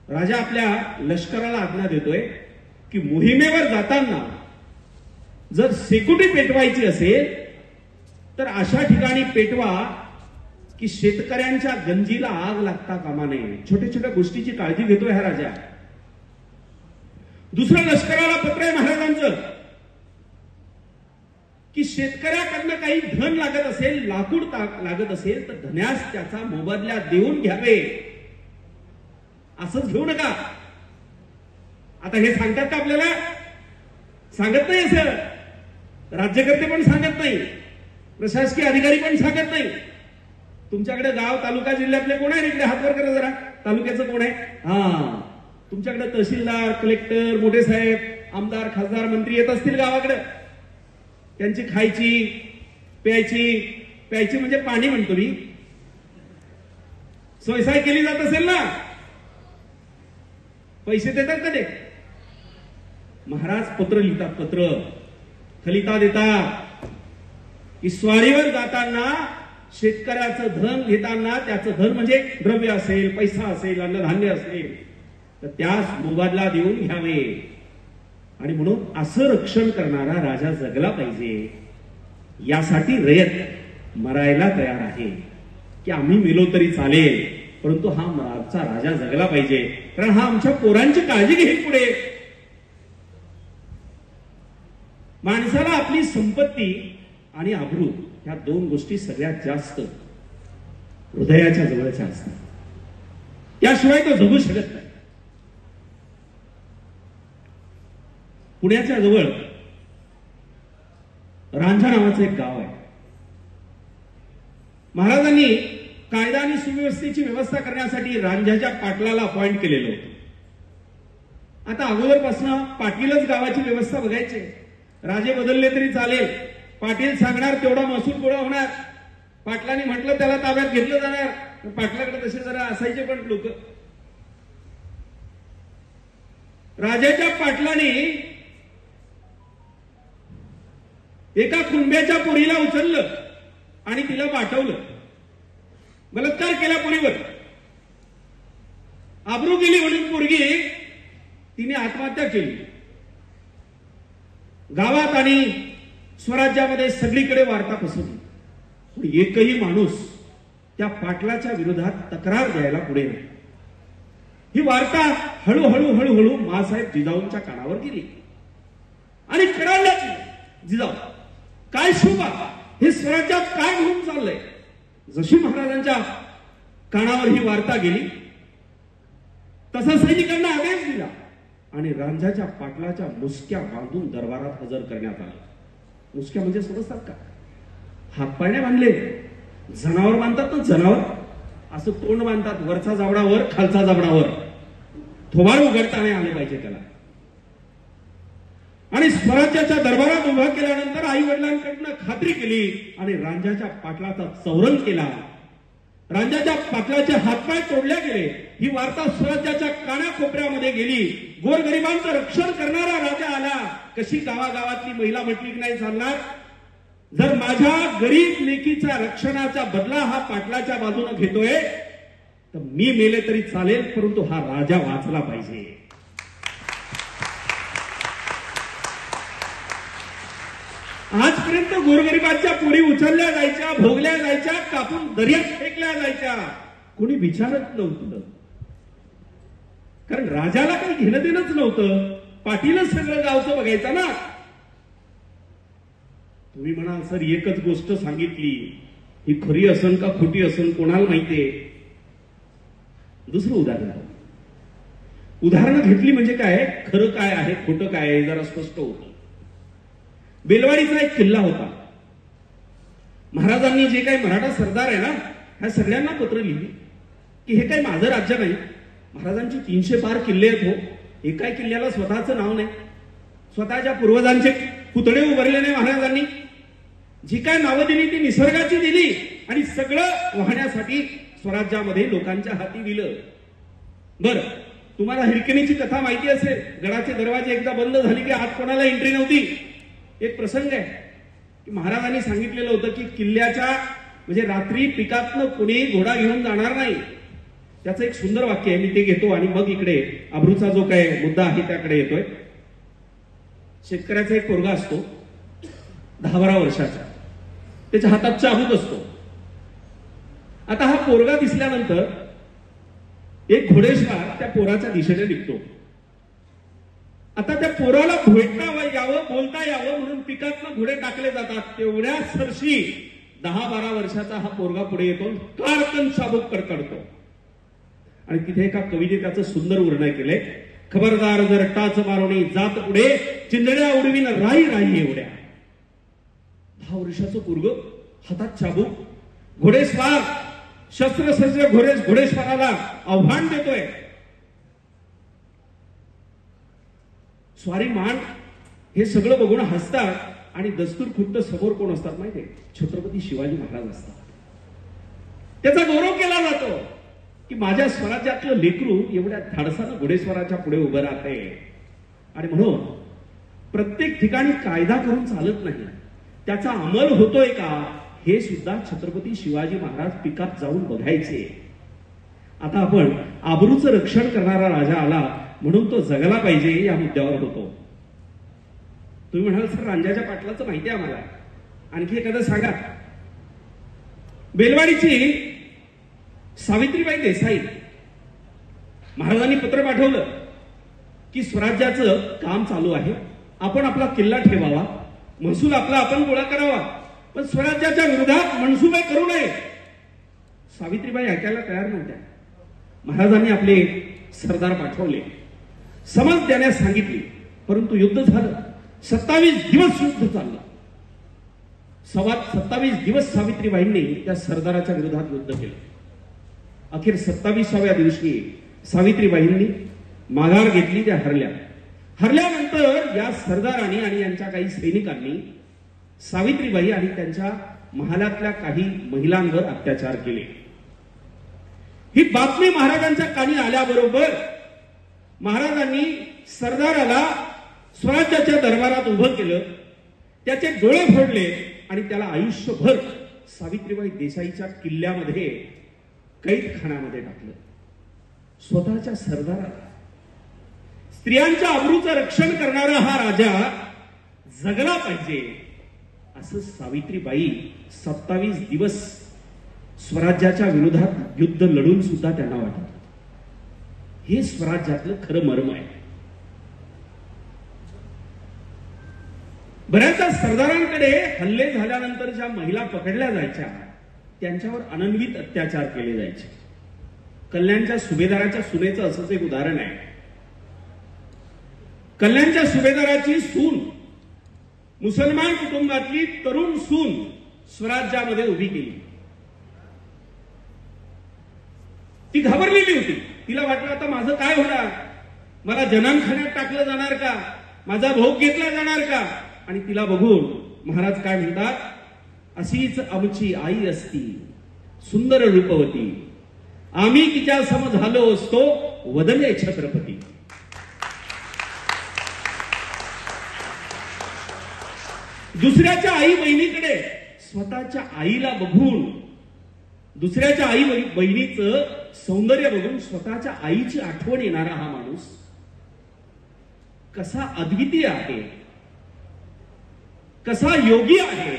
राजा आपल्या लष्कराला आज्ञा देतोय की मोहिमेवर जाताना जर शेकोटी पेटवायची असेल तर अशा ठिकाणी पेटवा की शेतकऱ्यांच्या गंजीला आग लागता कामा नये. छोट्या छोट्या गोष्टीची काळजी घेतोय हा राजा. दुसरं लष्कराला पत्र आहे महाराजांचं की शेतकऱ्याकडनं काही धन लागत असेल, लाकूड लागत असेल तर धन्यास त्याचा मोबदला देऊन घ्यावे, असंच घेऊ नका. आता हे सांगतात का आपल्याला? सांगत नाही. असं राज्यकर्ते पण सांगत नाही, प्रशासकीय अधिकारी पण सांगत नाही. तुमच्याकडे गाव, तालुका, जिल्ह्यातले कोण आहे? इकडे हात वर करा जरा. तालुक्याचं कोण आहे? हा, तुमच्याकडे तहसीलदार, कलेक्टर, मोठे साहेब, आमदार, खासदार, मंत्री येत असतील गावाकडे. त्यांची खायची प्यायची म्हणजे पाणी म्हणतो मी, सोयसाय केली जात असेल ना. पैसे देतात का ते? महाराज पत्र लिहितात, पत्र खलिता देतात की स्वारीवर जाताना शेतकऱ्याचं धन घेताना, त्याचं धन म्हणजे द्रव्य असेल, पैसा असेल, अन्नधान्य असेल, तर त्यास मोबदला देऊन घ्यावे. आणि म्हणून असं रक्षण करणारा राजा जगला पाहिजे. यासाठी रयत मरायला तयार आहे की आम्ही मेलो तरी चालेल, परंतु हा आमचा राजा जगला पाहिजे, कारण हा आमच्या पोरांची काळजी घेईल पुढे. माणसाला आपली संपत्ती आणि अब्रू ह्या दोन गोष्टी सगळ्यात जास्त हृदयाच्या जवळच्या असतात. त्याशिवाय तो जगू शकत नाही. पुण्याच्या जवळ रांझा नावाचं एक गाव आहे. महाराजांनी कायदा आणि सुव्यवस्थेची व्यवस्था करण्यासाठी रांझ्याच्या पाटलाला अपॉइंट केलेलं होतं. आता अगोदरपासून पाटीलच गावाची व्यवस्था बघायची. राजे बदलले तरी चालेल, पाटील सांगणार तेवढा महसूल गोळा होणार. पाटलांनी म्हटलं त्याला ताब्यात घेतलं जाणार. पाटलाकडे तसे जरा असायचे पण लोक. राजाच्या पाटलाने एका कुंभ्याच्या पोरीला उचललं आणि तिला पाठवलं. बलात्कार केला पोरीवर. आबरू गेली म्हणून पोरगी तिने आत्महत्या केली. गावात आणि स्वराज्यामध्ये सगळीकडे वार्ता पसरली. पण एकही माणूस त्या पाटलाच्या विरोधात तक्रार द्यायला पुढे नाही. ही वार्ता हळूहळू हळूहळू मासाहेब जिजाऊंच्या कानावर गेली आणि कळालं की जिजाऊ काय शोभा, हे स्वराज्यात काय होऊन चाललंय. जशी महाराजांच्या कानावर ही वार्ता गेली तसा सैनिकांना आदेश दिला आणि रांझाच्या पाटलाच्या मुसक्या बांधून दरबारात हजर करण्यात आला. मुसक्या म्हणजे समजतात का? हातपायने बांधले. जनावर बांधतात ना, जनावर असं तोंड बांधतात, वरचा जाबडा वर, खालचा जाबडा वर, थोबाड उघडता नाही आले पाहिजे त्याला. आणि स्वराज्याच्या दरबारात उभा केल्यानंतर आई वडिलांकडनं खात्री केली आणि रांझाच्या पाटलाचा चौरंग केला. रांझाच्या पाटलाचे हातपाय तोडले गेले. ही वार्ता स्वराज्याच्या कानाकोपऱ्यामध्ये गेली. गोरगरिबांचं रक्षण करणारा राजा आला. कशी गावागावातली महिला म्हटली की नाही चालणार. जर माझ्या गरीब लेकीच्या रक्षणाचा बदला हा पाटलाच्या बाजूने घेतोय तर मी मेले तरी चालेल, परंतु हा राजा वाचला पाहिजे. आजपर्यंत गोरगरिबांच्या पोरी उचलल्या जायच्या, भोगल्या जायच्या, कापून दर्यात फेकल्या जायच्या. कोणी विचारत नव्हतं, कारण राजाला काही घेणं देणंच नव्हतं. पाटीलच सगळं गावचं बघायचं ना. तुम्ही म्हणाल सर एकच गोष्ट सांगितली, ही खरी असन का खोटी असन कोणाला माहितीये. दुसरं उदाहरण घेतली म्हणजे काय, खरं काय आहे खोटं काय आहे जरा स्पष्ट होतं. बेलवाडीचा एक किल्ला होता. महाराजांनी जे काही मराठा सरदार आहे ना, ह्या सगळ्यांना पत्र लिहिली की हे काही माझं राज्य नाही. महाराजांची 300 पार किल्ले आहेत. हो, एकाही किल्ल्याला स्वतःचं नाव नाही. स्वतःच्या पूर्वजांचे पुतळे उभारले नाही महाराजांनी. जी काय नावं दिली ती निसर्गाची दिली आणि सगळं वाहण्यासाठी स्वराज्यामध्ये लोकांच्या हाती दिलं. बरं, तुम्हाला हिरकणीची कथा माहिती असेल. गडाचे दरवाजे एकदा बंद झाले की आत कोणाला एंट्री नव्हती. एक प्रसंग आहे की महाराजांनी सांगितलेलं होतं की किल्ल्याच्या म्हणजे रात्री पिकातनं कुणी घोडा घेऊन जाणार नाही. त्याचं एक सुंदर वाक्य आहे, मी ते घेतो आणि मग इकडे अब्रूचा जो काय मुद्दा आहे त्याकडे येतोय. शेतकऱ्याचा एक पोरगा असतो 10-12 वर्षाचा. त्याच्या हातात चाबूक असतो. आता हा पोरगा दिसल्यानंतर एक घोडेस्वार त्या पोराच्या दिशेने निघतो. आता त्या पोराला भेटता यावं, बोलता यावं म्हणून पिकातनं घोडे टाकले जातात. तेवढ्या सरशी 10-12 वर्षाचा हा पोरगा पुढे येतो, कारकन चाबूक कडकडतो. आणि तिथे एका कवीने त्याचं सुंदर वर्णन केलंय. खबरदार जर टाच मारवणी जात पुढे, चिंधड्या उडवीन राही राही एवढ्या. 10 वर्षाचं पोरग, हातात चाबूक, घोडेस्वार शस्त्रसज्ज घोडेस्वाराला आव्हान देतोय. स्वारी मान हे सगळं बघून हसतात आणि दस्तूर खुद्द समोर कोण असतात माहितीये? छत्रपती शिवाजी महाराज असतात. त्याचा गौरव केला जातो की माझ्या स्वराज्यातलं लेकरू एवढ्या धाडसानं घोडेस्वाराच्या पुढे उभं राहते. आणि म्हणून प्रत्येक ठिकाणी कायदा करून चालत नाही, त्याचा अंमल होतोय का हे सुद्धा छत्रपती शिवाजी महाराज पिकात जाऊन बघायचे. आता आपण आबरूचं रक्षण करणारा राजा आला म्हणून तो जगला पाहिजे या मुद्द्यावर होतो. तुम्ही म्हणाल सर रांझाच्या पाटलाचं माहिती आहे आम्हाला, आणखी एखादं सांगा. बेलवाडीची सावित्रीबाई देसाई, महाराजांनी पत्र पाठवलं की स्वराज्याचं काम चालू आहे, आपण आपला किल्ला ठेवावा, महसूल आपला आपण गोळा करावा, पण स्वराज्याच्या विरोधात मनसुबे करू नये. सावित्रीबाई ऐकायला तयार नव्हत्या. महाराजांनी आपले सरदार पाठवले, समज देण्यास सांगितली, परंतु युद्ध झालं. 27 दिवस युद्ध चाललं. 27 दिवस सावित्रीबाईंनी त्या सरदाराच्या विरोधात युद्ध केलं. अखेर 27व्या दिवशी सावित्रीबाईंनी माघार घेतली, त्या हरल्या. हरल्यानंतर या सरदारांनी आणि यांच्या काही सैनिकांनी सावित्रीबाई आणि त्यांच्या महालातल्या काही महिलांवर अत्याचार केले. ही बातमी महाराजांच्या कानी आल्याबरोबर महाराजांनी सरदाराला स्वराज्याच्या दरबारात उभं केलं, त्याचे डोळे फोडले आणि त्याला आयुष्यभर सावित्रीबाई देसाईच्या किल्ल्यामध्ये कैदखान्यामध्ये टाकलं. स्वतःच्या सरदाराला, स्त्रियांच्या अब्रूचं रक्षण करणारा हा राजा जगला पाहिजे असं सावित्रीबाई 27 दिवस स्वराज्याच्या विरोधात युद्ध लढून सुद्धा त्यांना वाटत. हे स्वराज्यातलं खरं मर्म आहे. बऱ्याचदा सरदारांकडे हल्ले झाल्यानंतर ज्या महिला पकडल्या जायच्या त्यांच्यावर अनन्वित अत्याचार केले जायचे. कल्याणच्या सुभेदाराच्या सुनेचं असंच एक उदाहरण आहे. कल्याणच्या सुभेदाराची सून, मुसलमान कुटुंबातली तरुण सून स्वराज्यामध्ये उभी केली. ती घाबरलेली होती. तिला वाटलं आता माझं काय होणार, मला जनानखान्यात टाकलं जाणार का, माझा भोग घेतला जाणार का. आणि तिला बघून महाराज काय म्हणतात, अशीच आमची आई असती सुंदर रूपवती, आम्ही तिच्या सम झालो असतो वदने छत्रपती. दुसऱ्याच्या आई बहिणीकडे स्वतःच्या आईला बघून, दुसऱ्याच्या आई बहिणीचं सौंदर्य बघून स्वतःच्या आईची आठवण येणारा हा माणूस कसा अद्वितीय आहे, कसा योगी आहे,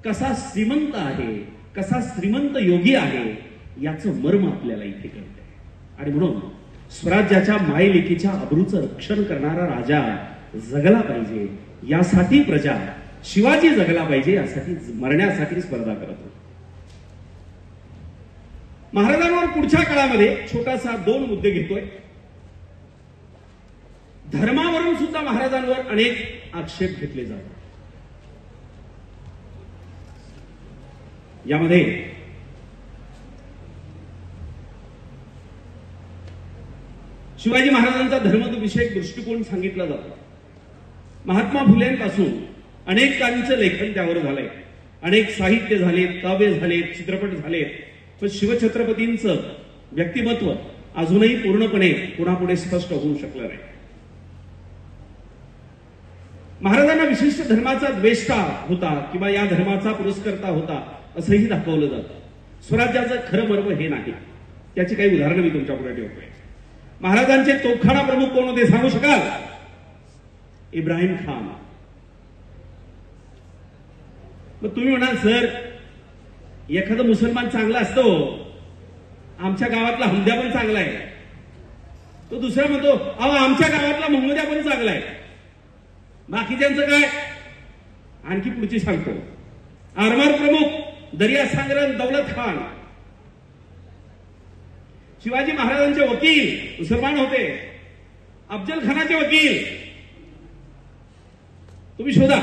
कसा श्रीमंत आहे, कसा श्रीमंत योगी आहे, याचं मर्म आपल्याला इथे कळतंय. आणि म्हणून स्वराज्याच्या मायलेकीच्या अब्रूचं रक्षण करणारा राजा जगला पाहिजे, यासाठी प्रजा, शिवाजी जगला पाहिजे यासाठी मरण्यासाठी स्पर्धा करत होती. महाराजांवर पुढच्या काळामध्ये छोटासा 2 मुद्दे घेतोय. धर्मावरून सुद्धा महाराजांवर अनेक आक्षेप घेतले जातात. यामध्ये शिवाजी महाराजांचा धर्मविषयक दृष्टिकोन सांगितला जातो. महात्मा फुलेंपासून अनेकांचं लेखन त्यावर झालंय, अनेक साहित्य झालेत, काव्य झालेत, चित्रपट झालेत. पण शिवछत्रपतींचं व्यक्तिमत्व अजूनही पूर्णपणे पुढे स्पष्ट होऊ शकलं नाही. महाराजांना विशिष्ट धर्माचा द्वेष्टा होता किंवा या धर्माचा पुरस्कर्ता होता असंही दाखवलं जातं. स्वराज्याचं खरं मर्म हे नाही. त्याची काही उदाहरणं मी तुमच्या पुढे ठेवतोय. महाराजांचे तोफखाना प्रमुख कोण होते सांगू शकाल? इब्राहिम खान. मग तुम्ही म्हणाल सर एखादं मुसलमान चांगला असतो, आमच्या गावातला हमद्या पण चांगला आहे. तो दुसरा म्हणतो अहो आमच्या गावातला मोहम्मद्या पण चांगला आहे. बाकीच्यांचं काय? आणखी पुढची सांगतो. आरमार प्रमुख दर्या सांगरण दौलत खान. शिवाजी महाराजांचे वकील मुसलमान होते. अफजल खानाचे वकील तुम्ही शोधा.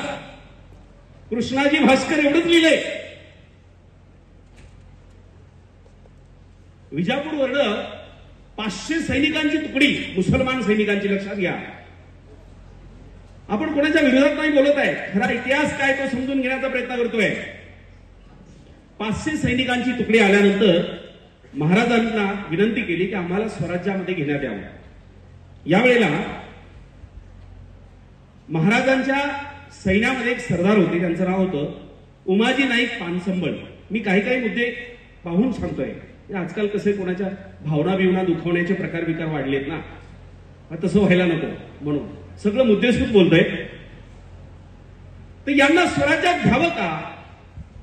कृष्णाजी भास्कर एवढंच लिहिले. विजापूर वरनं 500 सैनिकांची तुकडी, मुसलमान सैनिकांची, लक्षात घ्या. आपण कोणाच्या विरोधात नाही बोलत आहे, खरा इतिहास काय तो समजून घेण्याचा प्रयत्न करतोय. 500 सैनिकांची तुकडी आल्यानंतर महाराजांना विनंती केली की आम्हाला स्वराज्यामध्ये घेण्यात यावं. यावेळेला महाराजांच्या सैन्यामध्ये एक सरदार होते, त्यांचं नाव होतं उमाजी नाईक पानसंबळ. मी काही मुद्दे पाहून सांगतोय. आजकाल कसे कोणाच्या भावना बिवना दुखवण्याचे प्रकार विकार वाढलेत ना, तसं व्हायला नको म्हणून सगळं मुद्देसूद बोलतोय. तर यांना स्वराज्यात घ्यावं का?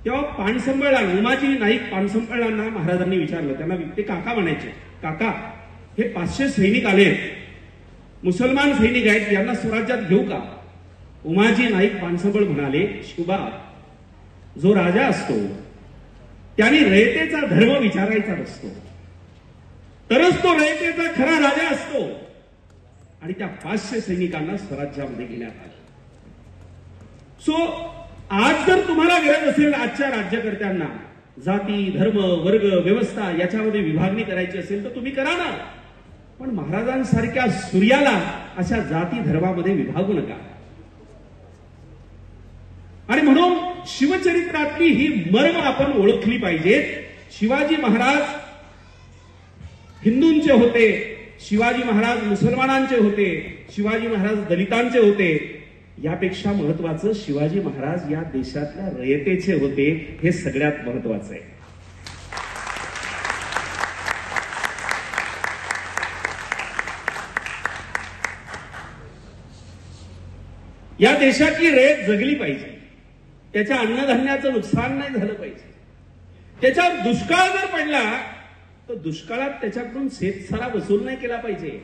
तेव्हा पानसंबळांना, उमाजी नाईक पानसंबळांना महाराजांनी विचारलं. त्यांना ते काका म्हणायचे. काका, हे 500 सैनिक आले, मुसलमान सैनिक आहेत, यांना स्वराज्यात घेऊ का? उमाजी नाईक पानसंबळ म्हणाले, शिवबा, जो राजा असतो त्याने रयतेचा धर्म विचारायचा नसतो, तरच तो रयतेचा खरा राजा असतो. आणि त्या 500 सैनिकांना स्वराज्यामध्ये घेण्यात आलं. सो आज जर तुम्हाला गरज असेल आजच्या राज्यकर्त्यांना जाती, धर्म, वर्ग, व्यवस्था याच्यामध्ये विभागणी करायची असेल तर तुम्ही करा ना. पण महाराजांसारख्या सूर्याला अशा जाती धर्मामध्ये विभागू नका. आणि म्हणून शिवचरित्रातली ही मर्म आपण ओळखली पाहिजेत. शिवाजी महाराज हिंदूंचे होते, शिवाजी महाराज मुसलमानांचे होते, शिवाजी महाराज दलितांचे होते. यापेक्षा महत्वाचं शिवाजी महाराज या देशातल्या रयतेचे होते. हे सगळ्यात महत्वाचं आहे. या देशातली रयत जगली पाहिजे. त्याच्या अन्नधान्याचं नुकसान नाही झालं पाहिजे. त्याच्यावर दुष्काळ जर पडला तर दुष्काळात त्याच्याकडून शेतसारा वसूल नाही केला पाहिजे.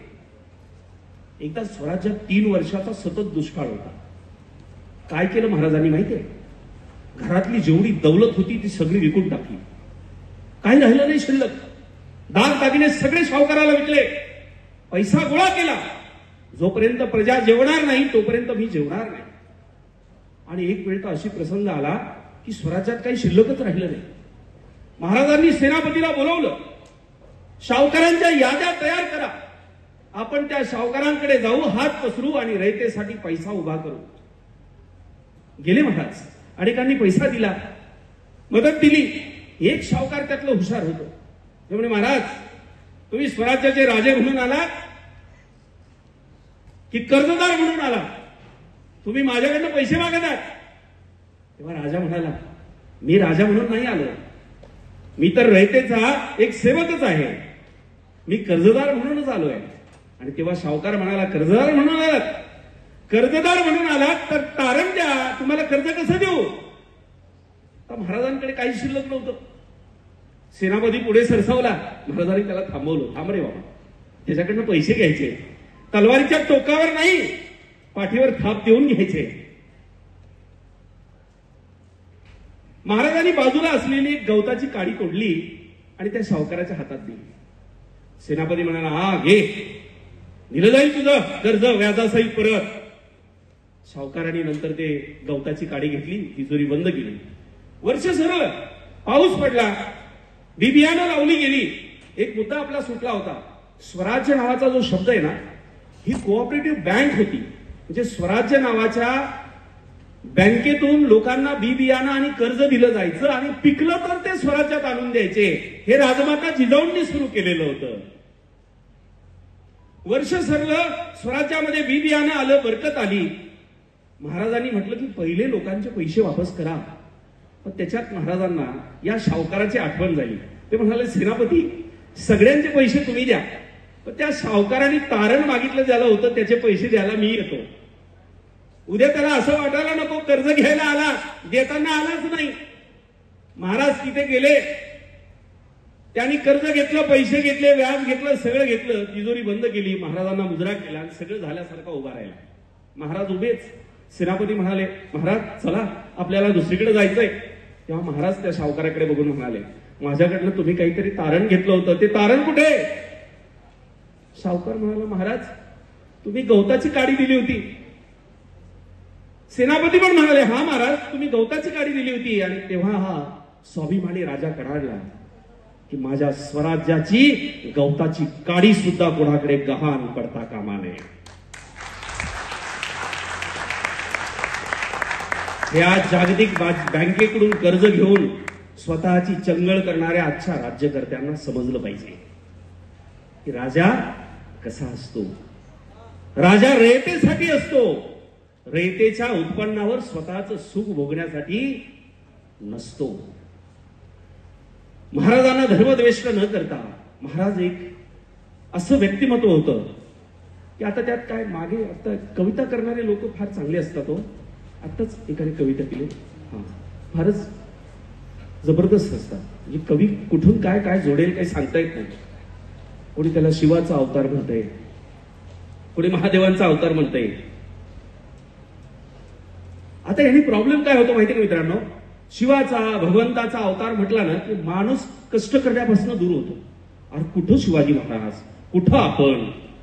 एकदा स्वराज्यात 3 वर्षाचा सतत दुष्काळ होता. काय केलं महाराजांनी माहितीये? घरातली जेवढी दौलत होती ती सगळी विकून टाकली. काही राहिलं नाही शिल्लक. दागदागिने सगळे सावकाराला विकले. पैसा गोळा केला. जोपर्यंत प्रजा जेवणार नाही तोपर्यंत मी जेवणार नाही. आणि एक वेळ तर अशी प्रसंग आला की स्वराज्यात काही शिल्लकच राहिलं नाही. महाराजांनी सेनापतीला बोलवलं. सावकारांच्या याद्या तयार करा. आपण त्या सावकारांकडे जाऊ, हात पसरू आणि रयतेसाठी पैसा उभा करू. गेले महाराज. अनेकांनी पैसा दिला, मदत दिली. एक सावकार त्यातलं हुशार होतो. ते म्हणे, महाराज तुम्ही स्वराज्याचे राजे म्हणून आलात की कर्जदार म्हणून आला? तुम्ही माझ्याकडनं पैसे मागत आहात. तेव्हा राजा म्हणाला, मी राजा म्हणून नाही आलो, मी तर रयतेचा एक सेवकच आहे. मी कर्जदार म्हणूनच आलोय. आणि तेव्हा सावकार म्हणाला, कर्जदार म्हणून आलात? कर्जदार म्हणून आलात तर तारण द्या, तुम्हाला कर्ज कसं देऊ? तर महाराजांकडे काही शिल्लक नव्हतं. सेनापती पुढे सरसावला. महाराजांनी त्याला थांबवलं. थांब रे बाबा, त्याच्याकडनं पैसे घ्यायचे, तलवारीच्या टोकावर नाही, पाठीवर थाप देऊन घ्यायचे. महाराजांनी बाजूला असलेली एक गवताची काडी तोडली आणि त्या सावकाराच्या हातात दिली. सेनापती म्हणाला, हा घे, दिलं जाईल तुझं कर्ज व्याजासहित परत. सावकाराने नंतर ते गवताची काडी घेतली, तिजोरी बंद केली. वर्ष सरळ, पाऊस पडला, बी बियाणं लावली गेली. एक मुद्दा आपला सुटला होता. स्वराज्य नावाचा जो शब्द आहे ना, ही कोऑपरेटिव्ह बँक होती. म्हणजे स्वराज्य नावाच्या बँकेतून लोकांना बी बियाणं आणि कर्ज दिलं जायचं आणि पिकलं तर ते स्वराज्यात आणून द्यायचे. हे राजमाता जिजाऊंनी सुरू केलेलं होतं. वर्ष सरलं, स्वराज्यामध्ये बी बियाणं आलं, बरकत आली. महाराजांनी म्हटलं की पहिले लोकांचे पैसे वापस करा. पण त्याच्यात महाराजांना या सावकाराची आठवण झाली. ते म्हणाले, सेनापती सगळ्यांचे पैसे तुम्ही द्या, पण त्या सावकाराने तारण मागितलं ज्याला होतं त्याचे पैसे द्यायला मी येतो. उद्या त्याला असं वाटायला नको कर्ज घ्यायला आला, देताना आलाच नाही. महाराज तिथे गेले, त्यांनी कर्ज घेतलं, पैसे घेतले, व्याज घेतलं, सगळं घेतलं, तिजोरी बंद केली, महाराजांना मुजरा केला आणि सगळं झाल्यासारखा उभा राहिला. महाराज उभेच. सेनापती म्हणाले, महाराज चला आपल्याला दुसरीकडे जायचंय. तेव्हा महाराज त्या सावकाराकडे बघून म्हणाले, माझ्याकडनं तुम्ही काहीतरी तारण घेतलं होतं, ते तारण कुठे? सावकार म्हणाला, महाराज तुम्ही गवताची काडी दिली होती. सेनापती पण म्हणाले, हा महाराज तुम्ही गवताची काडी दिली होती. आणि तेव्हा हा स्वाभिमानी राजा कडाडला की माझ्या स्वराज्याची गवताची काडी सुद्धा कोणाकडे गहाण पडता कामा नये. या जागतिक बँकेकडून कर्ज घेऊन स्वतःची चंगळ करणाऱ्या आजच्या राज्यकर्त्यांना समजलं पाहिजे की राजा कसा असतो. राजा रयतेसाठी असतो. रयतेच्या उत्पन्नावर स्वतःचं सुख भोगण्यासाठी नसतो. महाराजांना धर्मद्वेष न करता महाराज एक असं व्यक्तिमत्व होतं की आता त्यात काय मागे आता कविता करणारे लोक फार चांगले असतात. आताच एकाने कविता केली, फारच जबरदस्त असतात. म्हणजे कवी कुठून काय काय जोडेल काही सांगता येत नाही. कोणी त्याला शिवाचा अवतार म्हणतंय, कोणी महादेवांचा अवतार म्हणतंय. आता याने प्रॉब्लेम काय होतो माहिती का मित्रांनो? शिवाचा भगवंताचा अवतार म्हटला ना की माणूस कष्ट करण्यापासून दूर होतो. अरे कुठं शिवाजी महाराज, कुठं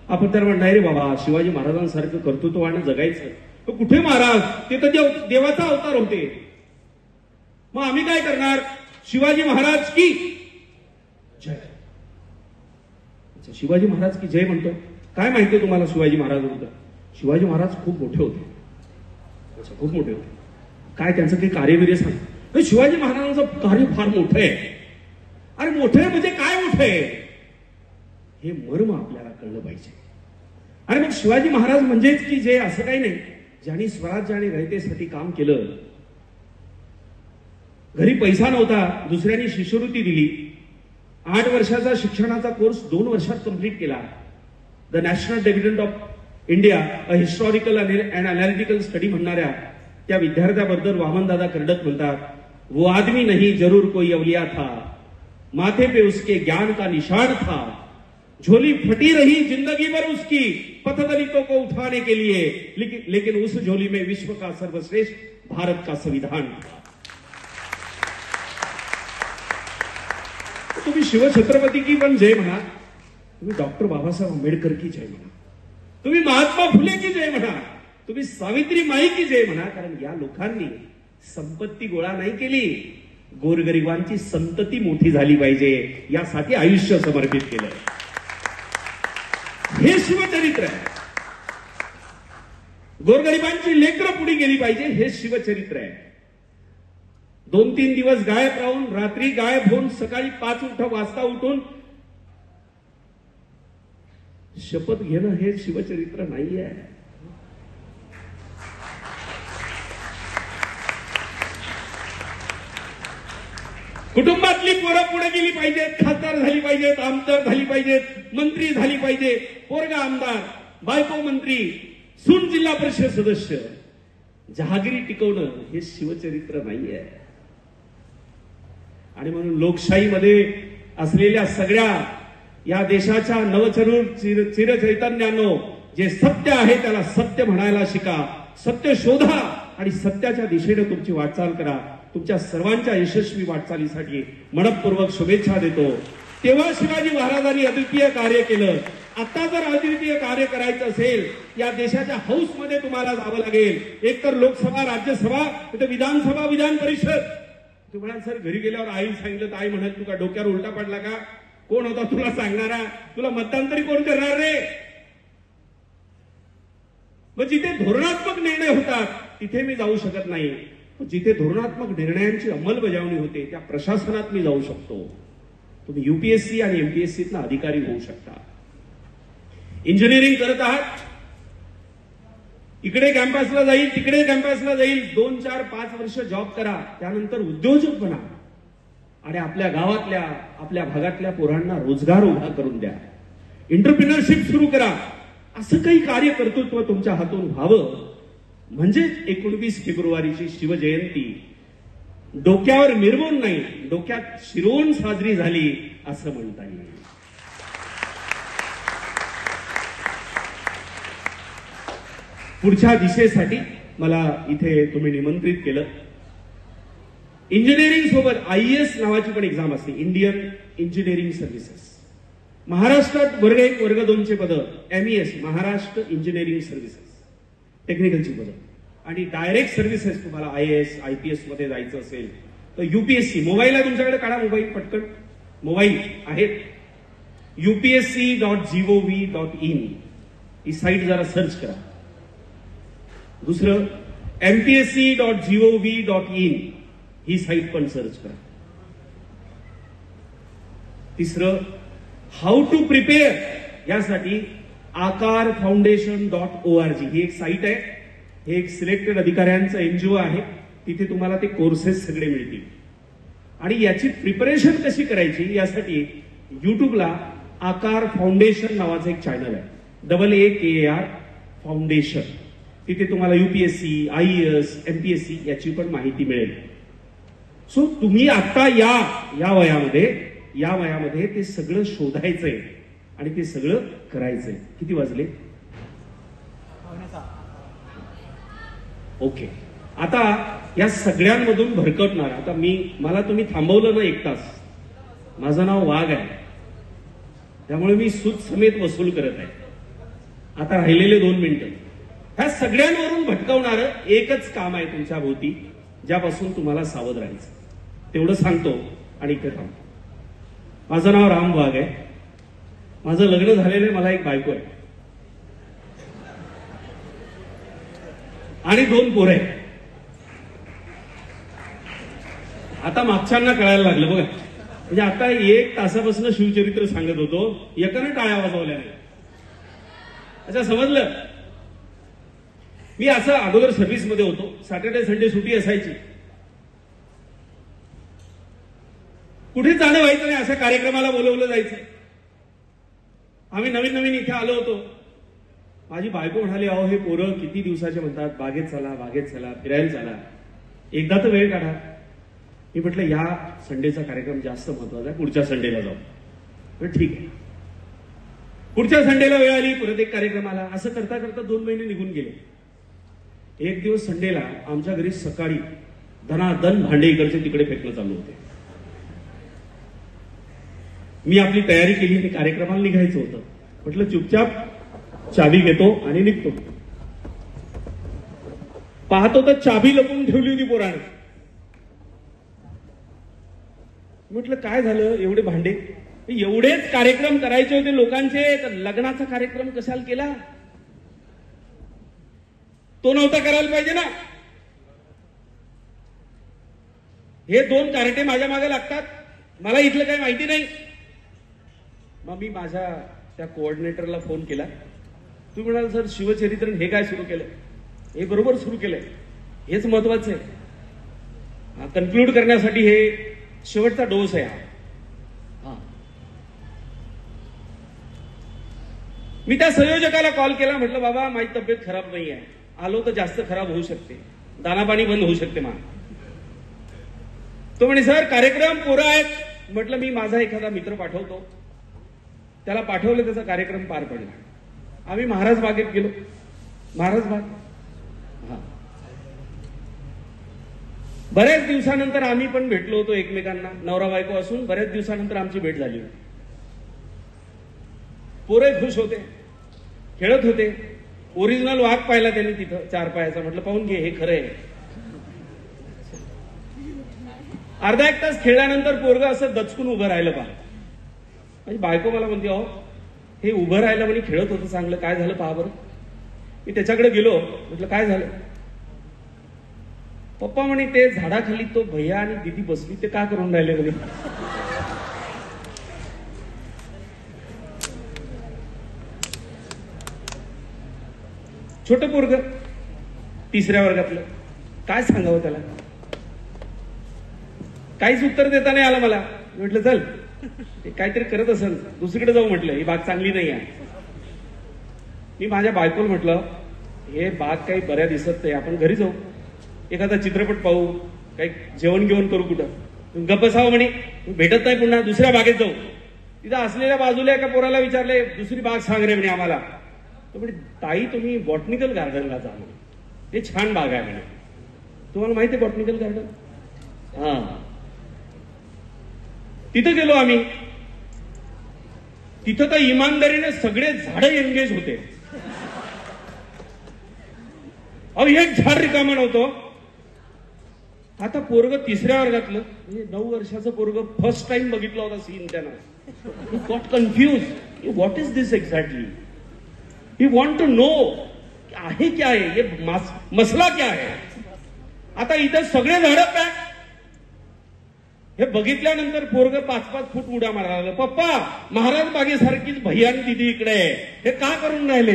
आपण तर म्हणणार रे बाबा शिवाजी महाराजांसारखं कर्तृत्वानं जगायचं. कुठे महाराज, ते तर देवाचा अवतार होते. मग आम्ही काय करणार? शिवाजी महाराज की जय. शिवाजी महाराज की जय म्हणतो. काय माहितीये तुम्हाला शिवाजी महाराज होतं? शिवाजी महाराज खूप मोठे होते. अच्छा, खूप मोठे होते. काय त्यांचं काही कार्यवीर्य सांग. शिवाजी महाराजांचं कार्य फार मोठं आहे. अरे मोठं आहे म्हणजे काय मोठं आहे हे मर्म आपल्याला कळलं पाहिजे. आणि मग शिवाजी महाराज म्हणजेच की जे असं काही नाही, ज्यांनी स्वराज्य आणि रयतेसाठी काम केलं. घरी पैसा नव्हता, दुसऱ्यांनी शिष्यवृत्ती दिली. 8 वर्षाचा शिक्षणाचा कोर्स 2 वर्षात कंप्लीट केला. The national dividend of India a historical and analytical study म्हणणाऱ्या त्या विद्यार्थ्याबद्दल वामनदादा कर्डक म्हणतात, वो आदमी नहीं जरूर कोई अवलिया था, माथे पे उसके ज्ञान का निशान था, झोली फटी रही जिंदगी भर उसकी पथदलितों को उठाने के लिए, लेकिन उस झोली में विश्व का सर्वश्रेष्ठ भारत का संविधान था. तुम्ही शिवछत्रपती की पण जय म्हणा, तुम्ही डॉक्टर बाबासाहेब आंबेडकर की जय म्हणा, तुम्ही महात्मा फुले की जय म्हणा, तुम्ही सावित्री माई की जय म्हणा. कारण या लोकांनी संपत्ती गोळा नाही केली, गोरगरिबांची संतती मोठी झाली पाहिजे यासाठी आयुष्य समर्पित केलं. हे शिवचरित्र आहे. गोरगरिबांची लेकरं पुढे गेली पाहिजे, हे शिवचरित्र आहे. 2-3 दिवस गायब राहून, रात्री गायब होऊन, सकाळी 5 वाजता उठून शपथ घेणं हे शिवचरित्र नाहीये. कुटुंबातली पोरं पुढे गेली पाहिजेत, खासदार झाली पाहिजेत, आमदार झाली पाहिजेत, मंत्री झाली पाहिजे, पोरगा आमदार, बायको मंत्री, सून जिल्हा परिषद सदस्य. जहागिरी टिकवणं हे शिवचरित्र नाहीये. आणि म्हणून लोकशाहीमध्ये असलेल्या सगळ्या या देशाच्या नवचरूर चिरचैतन्यानो, जे सत्य आहे त्याला सत्य म्हणायला शिका, सत्य शोधा आणि सत्याच्या दिशेने तुमची वाटचाल करा. तुमच्या सर्वांच्या यशस्वी वाटचालीसाठी मनपूर्वक शुभेच्छा देतो. तेव्हा शिवाजी महाराजांनी अद्वितीय कार्य केलं. आता जर अद्वितीय कार्य करायचं असेल, या देशाच्या हाऊसमध्ये तुम्हाला जावं लागेल. एकतर लोकसभा, राज्यसभा, तर विधानसभा, विधान परिषद. तुम्हाला सर घरी गेल्यावर आई सांगितलं तर आई म्हणत, तुका डोक्यावर उलटा पडला का? कोण होता तुला सांगणारा? तुला मतदान तरी कोण करणार रे? मग जिथे धोरणात्मक निर्णय होतात तिथे मी जाऊ शकत नाही. जिथे धोरणात्मक निर्णयांची अंमलबजावणी होते त्या प्रशासनात मी जाऊ शकतो. तुम्ही यूपीएससी आणि एमपीएससीतनं अधिकारी होऊ शकता. इंजिनिअरिंग करत आहात, इकडे कॅम्पसला जाईल, तिकडे कॅम्पसला जाईल, 2, 4, 5 वर्ष जॉब करा. त्यानंतर उद्योजक बना आणि आपल्या गावातल्या, आपल्या भागातल्या पोरांना रोजगार उभा करून द्या. एंटरप्रिनरशिप सुरू करा. असं काही कार्य कर्तृत्व तुमच्या हातून व्हावं म्हणजे 29 फेब्रुवारीची शिवजयंती डोक्यावर मिरवून नाही, डोक्यात शिरवून साजरी झाली असं म्हणता येईल. पुढच्या दिशेसाठी मला इथे तुम्ही निमंत्रित केलं. इंजिनिअरिंग सोबत IAS नावाची पण एक्झाम असते, इंडियन इंजिनिअरिंग सर्व्हिसेस. महाराष्ट्रात वर्ग 1, वर्ग 2 चे पद MES, महाराष्ट्र इंजिनिअरिंग सर्व्हिसेस, टेक्निकलची पदं. आणि डायरेक्ट सर्व्हिसेस तुम्हाला IAS, IPS मध्ये जायचं असेल तर UPSC. मोबाईल आहे तुमच्याकडे, काढा मोबाईल पटकन. मोबाईल आहेत. upsc.gov.in ही साईट जरा सर्च करा. दुसरं mpsc.gov.in ही साईट पण सर्च करा. तिसरं हाऊ टू प्रिपेअर यासाठी आकार फाउंडेशन.org ही एक साईट आहे. हे एक सिलेक्टेड अधिकाऱ्यांचं NGO आहे. तिथे तुम्हाला ते कोर्सेस सगळे मिळतील. आणि याची प्रिपरेशन कशी करायची यासाठी युट्यूबला आकार फाउंडेशन नावाचं एक चॅनल आहे, AAKAR फाउंडेशन. तिथे तुम्हाला UPSC, IAS, MPSC याची पण माहिती मिळेल. सो तुम्ही आता या वयामध्ये ते सगळं शोधायचंय आणि ते सगळं करायचंय. किती वाजले? ओके. आता या सगळ्यांमधून भरकटणार, आता मला तुम्ही थांबवलं ना 1 तास, माझं नाव वाघ आहे, त्यामुळे मी सूद समेत वसूल करत आहे. आता राहिलेले 2 मिनिटं ह्या सगळ्यांवरून भटकवणारं एकच काम आहे तुमच्या भोवती, ज्यापासून तुम्हाला सावध राहायचं. तेवढं सांगतो आणि इथे थांबतो. माझं नाव राम वाघ आहे. माझं लग्न झालेलं आहे, मला एक बायको आहे आणि 2 पोरं आहेत. आता मागच्यांना कळायला लागलं बघा. म्हणजे आता 1 तासापासून शिवचरित्र सांगत होतो, एकाने टाळ्या वाजवल्या नाही. अच्छा, समजलं. मी असं अगोदर सर्व्हिसमध्ये होतो, सॅटर्डे संडे सुट्टी असायची, कुठे जाणं व्हायचं नाही, अशा कार्यक्रमाला बोलवलं जायचं. आम्ही नवीन नवीन इथे आलो होतो. माझी बायको म्हणाली, अहो हे पोरं किती दिवसाचे म्हणतात, बागेत चला फिरायला चला, एकदा तर वेळ काढा. मी म्हटलं या संडेचा कार्यक्रम जास्त महत्वाचा आहे, पुढच्या संडेला जाऊ. ठीक आहे. पुढच्या संडेला वेळ आली, परत एक कार्यक्रम आला. असं करता करता 2 महिने निघून गेले. एक दिवस संडेला आमच्या घरी सकाळी धनाधन भांडे इकडचे तिकडे फेकणं चालू होते. मी आपली तयारी केली आणि कार्यक्रमाला निघायचं होतं. म्हटलं चुपचाप चाबी घेतो आणि निघतो. पाहतो तर चाबी लपून ठेवली होती पोराने. म्हटलं काय झालं, एवढे भांडे, एवढेच कार्यक्रम करायचे होते लोकांचे, तर लग्नाचा कार्यक्रम कशाला केला? तो नव्हता करायला पाहिजे ना. हे 2 कार्टे माझ्या मागे लागतात, मला इथलं काही माहिती नाही. मग मी माझ्या त्या कोऑर्डिनेटरला फोन केला. तू म्हणाल सर शिवचरित्र हे काय सुरू केलं? हे बरोबर सुरू केलंय, हेच महत्वाचं आहे. कन्क्लूड करण्यासाठी हे शेवटचा डोस आहे हा. मी त्या संयोजकाला कॉल केला. म्हटलं बाबा माझी तब्येत खराब नाही आहे, आलो तर जास्त खराब होऊ शकते, दानापाणी बंद होऊ शकते मा. तो म्हणे सर कार्यक्रम पोरं आहेत. म्हटलं मी माझा एखादा मित्र पाठवतो. त्याला पाठवलं, त्याचा कार्यक्रम पार पडला. आम्ही महाराज बागेत गेलो. महाराज बाग हा. बऱ्याच दिवसानंतर आम्ही पण भेटलो होतो एकमेकांना, नवरा बायको असून बऱ्याच दिवसानंतर आमची भेट झाली होती. पोरं खुश होते, खेळत होते. ओरिजिनल वाघ पाहिला त्यांनी तिथं 4 पायाचा. म्हटलं पाहून घे, हे खरं आहे. अर्धा 1 तास खेळल्यानंतर पोरग असं दचकून उभं राहिलं. पहा, माझी बायको मला म्हणते, अहो हे उभं राहिलं म्हणे, खेळत होतं चांगलं, काय झालं पहा बरं. मी त्याच्याकडे गेलो. म्हटलं काय झालं? पप्पा म्हणे ते झाडाखाली तो भैया आणि दीदी बसली, ते का करून राहिले म्हणे. छोटं पोरग 3ऱ्या वर्गातलं, काय सांगावं त्याला? काहीच उत्तर देता नाही आलं मला. म्हटलं चल ते काहीतरी करत असेल, दुसरीकडे जाऊ म्हटलं, ही बाग चांगली नाही आहे. मी माझ्या बायकोला म्हटलं हे बाग काही बऱ्या दिसत नाही, आपण घरी जाऊ, एखादा चित्रपट पाहू, काही जेवण घेऊन करू, कुठं गप्प बसावं म्हणे. भेटत नाही, पुन्हा दुसऱ्या बागेत जाऊ. तिथं असलेल्या बाजूला एका पोराला विचारले, दुसरी बाग सांग रे म्हणे आम्हाला. तो म्हणे ताई तुम्ही बॉटनिकल गार्डनला जा म्हणे, ते छान बाग आहे म्हणे. तुम्हाला माहिती आहे बॉटनिकल गार्डन? हा. तिथं गेलो आम्ही. तिथं तर इमानदारीने सगळे झाडं एंगेज होते. अहो एक झाड रिकामं नव्हतं. आता पोरग 3ऱ्या वर्गातलं, म्हणजे 9 वर्षाचं पोरग फर्स्ट टाइम बघितला होता सीन त्यानं. Got confuse, what is this exactly. He want to know आहे क्या आहे, ये मसला क्या आहे. आता इथं सगळे झाडं पॅक. हे बघितल्यानंतर पोरग 5-5 फूट उड्या मारायला. पप्पा महाराज बागेसारखीच भैया आणि दिदी इकडे आहे, हे का करून राहिले?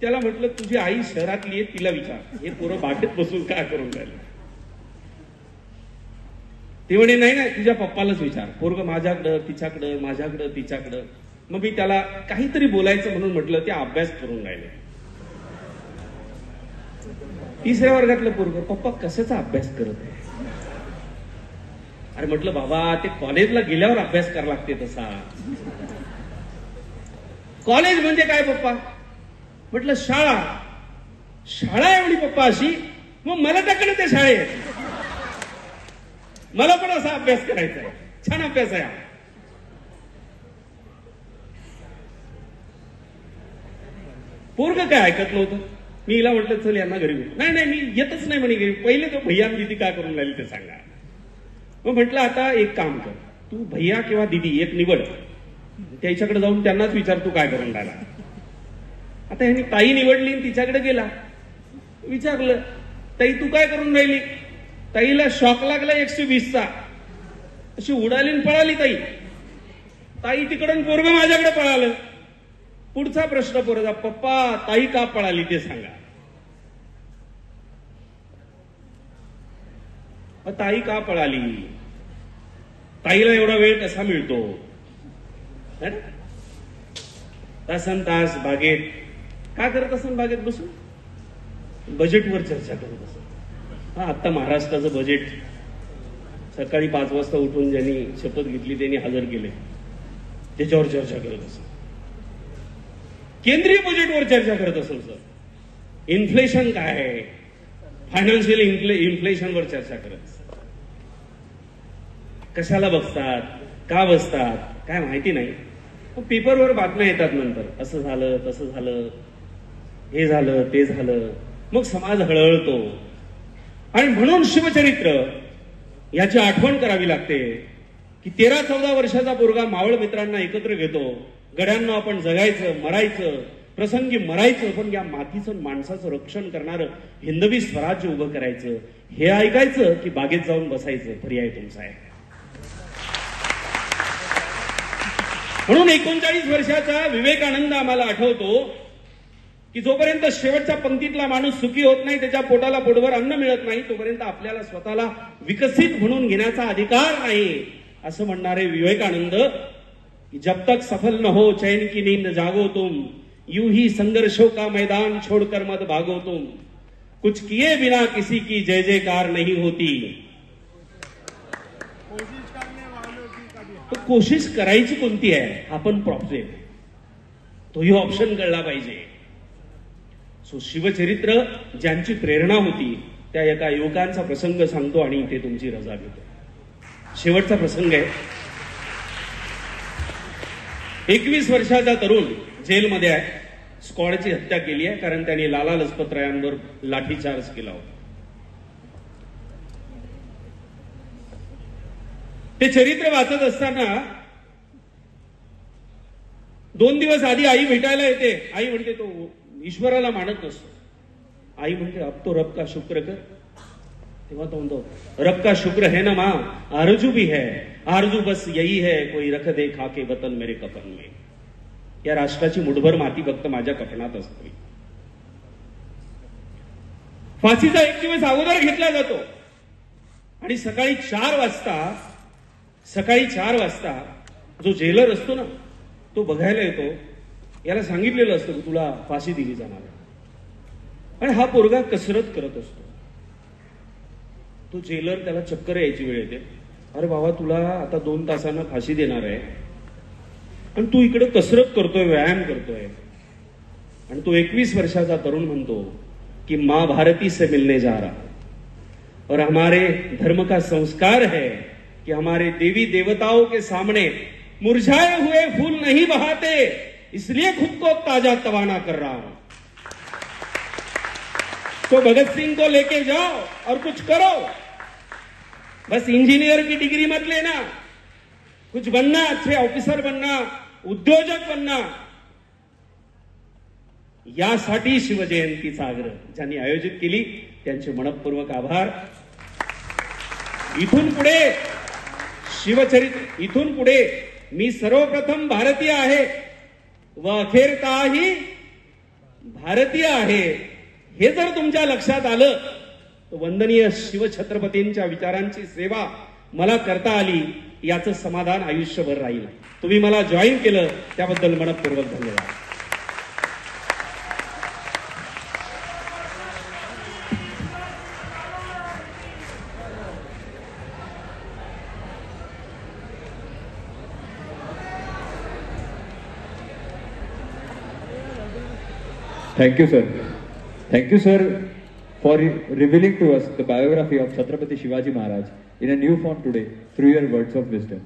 त्याला म्हटलं तुझी आई शहरातली आहे, तिला विचार, हे पोरं बागेत बसून काय करून राहिले. ते म्हणे नाही नाही तुझ्या पप्पालाच विचार. पोरग माझ्याकडं तिच्याकडं, माझ्याकडं तिच्याकडं. मग मी त्याला काहीतरी बोलायचं म्हणून म्हटलं, ते अभ्यास करून राहिले. 3ऱ्या वर्गातलं पोरग, पप्पा कशाचा अभ्यास करत आहे? अरे म्हटलं बाबा ते कॉलेजला गेल्यावर अभ्यास करावा लागते तसा. कॉलेज म्हणजे काय पप्पा? म्हटलं शाळा. शाळा एवढी पप्पा अशी, मग मला टाकणं ते शाळेत. मला पण असा अभ्यास करायचा आहे, छान अभ्यास आहे. पोरग काय ऐकत नव्हतं. मी हिला म्हटलं चल यांना घरी घेऊ. नाही नाही मी येतच नाही म्हणे घरी. पहिले तो भैया दिदी काय करून राहिली ते सांगा. मग म्हटलं आता एक काम कर, तू भैया किंवा दिदी एक निवड त्याच्याकडे जाऊन त्यांनाच विचार तू काय करून राहिला. आता ह्यांनी ताई निवडली आणि तिच्याकडे गेला, विचारलं ताई तू काय करून राहिली. ताईला शॉक लागला 120चा, अशी उडाली आणि पळाली ताई. ताई तिकडून पोरग माझ्याकडे पळालं. पुढचा प्रश्न पोरगा, पप्पा ताई का पळाली ते सांगा. ताई का पळाली, ताईला एवढा वेळ कसा मिळतो. तासन तास बागेत का करत असन, बागेत बसून बजेटवर चर्चा करत असत. आता महाराष्ट्राचं बजेट सकाळी 5 वाजता उठून ज्यांनी शपथ घेतली त्यांनी हजर केले, त्याच्यावर चर्चा करत असत. केंद्रीय बजेटवर चर्चा करत असेल सर. इन्फ्लेशन काय आहे, फायनान्शियल इन्फ्लेशनवर चर्चा करत असत. कशाला बसतात, का बसतात काय माहिती नाही. पेपरवर बातम्या येतात नंतर, असं झालं तसं झालं, हे झालं ते झालं, मग समाज हळहळतो. आणि म्हणून शिवचरित्र याची आठवण करावी लागते की 13-14 वर्षाचा पोरगा मावळ मित्रांना एकत्र घेतो. गड्यांना आपण जगायचं, मरायचं, प्रसंगी मरायचं, पण या मातीचं माणसाचं रक्षण करणारं हिंदवी स्वराज्य उभं करायचं. हे ऐकायचं की बागेत जाऊन बसायचं, पर्याय तुमचा आहे. म्हणून 39 वर्षाचा विवेकानंद आम्हाला आठवतो की जोपर्यंत शेवटच्या पंक्तीतला माणूस सुखी होत नाही, त्याच्या पोटाला पोटभर अन्न मिळत नाही, तोपर्यंत आपल्याला स्वतःला विकसित म्हणून घेण्याचा अधिकार नाही. असं म्हणणारे विवेकानंद, जब तक सफल न हो चैन की नींद जागो तुम, यूं ही संघर्षों का मैदान छोड़कर मत भागो तुम, कुछ किए बिना किसी की जय जयकार नहीं होती. तो कोशिश करायची कोणती आहे, आपण प्रॉब्लेम, तोही ऑप्शन कळला पाहिजे. सो शिवचरित्र ज्यांची प्रेरणा होती त्या एका युवकांचा प्रसंग सांगतो आणि इथे तुमची रजा घेतो. शेवटचा प्रसंग आहे. 21 वर्षाचा तरुण जेलमध्ये आहे. स्क्वॉडची हत्या केली आहे कारण त्यांनी लाला लजपत रायांवर लाठीचार्ज केला होता. ते चरित्र वाचत असताना 2 दिवस आधी आई भेटायला येते. आई म्हणते तो ईश्वराला मानत नसतो. आई म्हणते अब तो रब का शुक्र कर. तेव्हा तो म्हणतो रब का शुक्र है ना माँ, आरजू भी है, आरजू बस यही है कोई रख दे खाके वतन मेरे कफन में. या राष्ट्राची मुठभर माती फक्त माझ्या कफनात असते. फाशीचा 1 दिवस अगोदर घेतला जातो आणि सकाळी 4 वाजता जो जेलर असतो ना तो बघायला येतो. याला सांगितलेलं असतं की तुला फाशी दिली जाणार आहे. आणि हा पोरगा कसरत करत असतो. तो जेलर त्याला चक्कर यायची वेळ येते. अरे बाबा तुला आता 2 तासांना फाशी देणार आहे आणि तू इकडे कसरत करतोय, व्यायाम करतोय. आणि तो 21 वर्षाचा तरुण म्हणतो कि मां भारती से मिलने जा रहा और हमारे धर्म का संस्कार है कि हमारे देवी देवताओं के सामने मुरझाए हुए फूल नहीं बहाते, इसलिए खुद को ताजा तवाना कर रहा हूं. तो भगत सिंह को लेके जाओ और कुछ करो. बस इंजीनियर की डिग्री मत लेना, कुछ बनना, अच्छे ऑफिसर बनना, उद्योजक बनना. यासाठी शिवजयंतीचा आग्रह ज्यांनी आयोजित केली त्यांचे मनपूर्वक आभार. इथून पुढे शिवचरित्र, इथून पुढे मी सर्वप्रथम भारतीय आहे व अखेरताही भारतीय आहे हे जर तुमच्या लक्षात आलं तर वंदनीय शिवछत्रपतींच्या विचारांची सेवा मला करता आली याचं समाधान आयुष्यभर राहील. तुम्ही मला जॉईन केलं त्याबद्दल मनपूर्वक धन्यवाद. Thank you, sir. Thank you, sir, for revealing to us the biography of Chhatrapati Shivaji Maharaj in a new form today through your words of wisdom.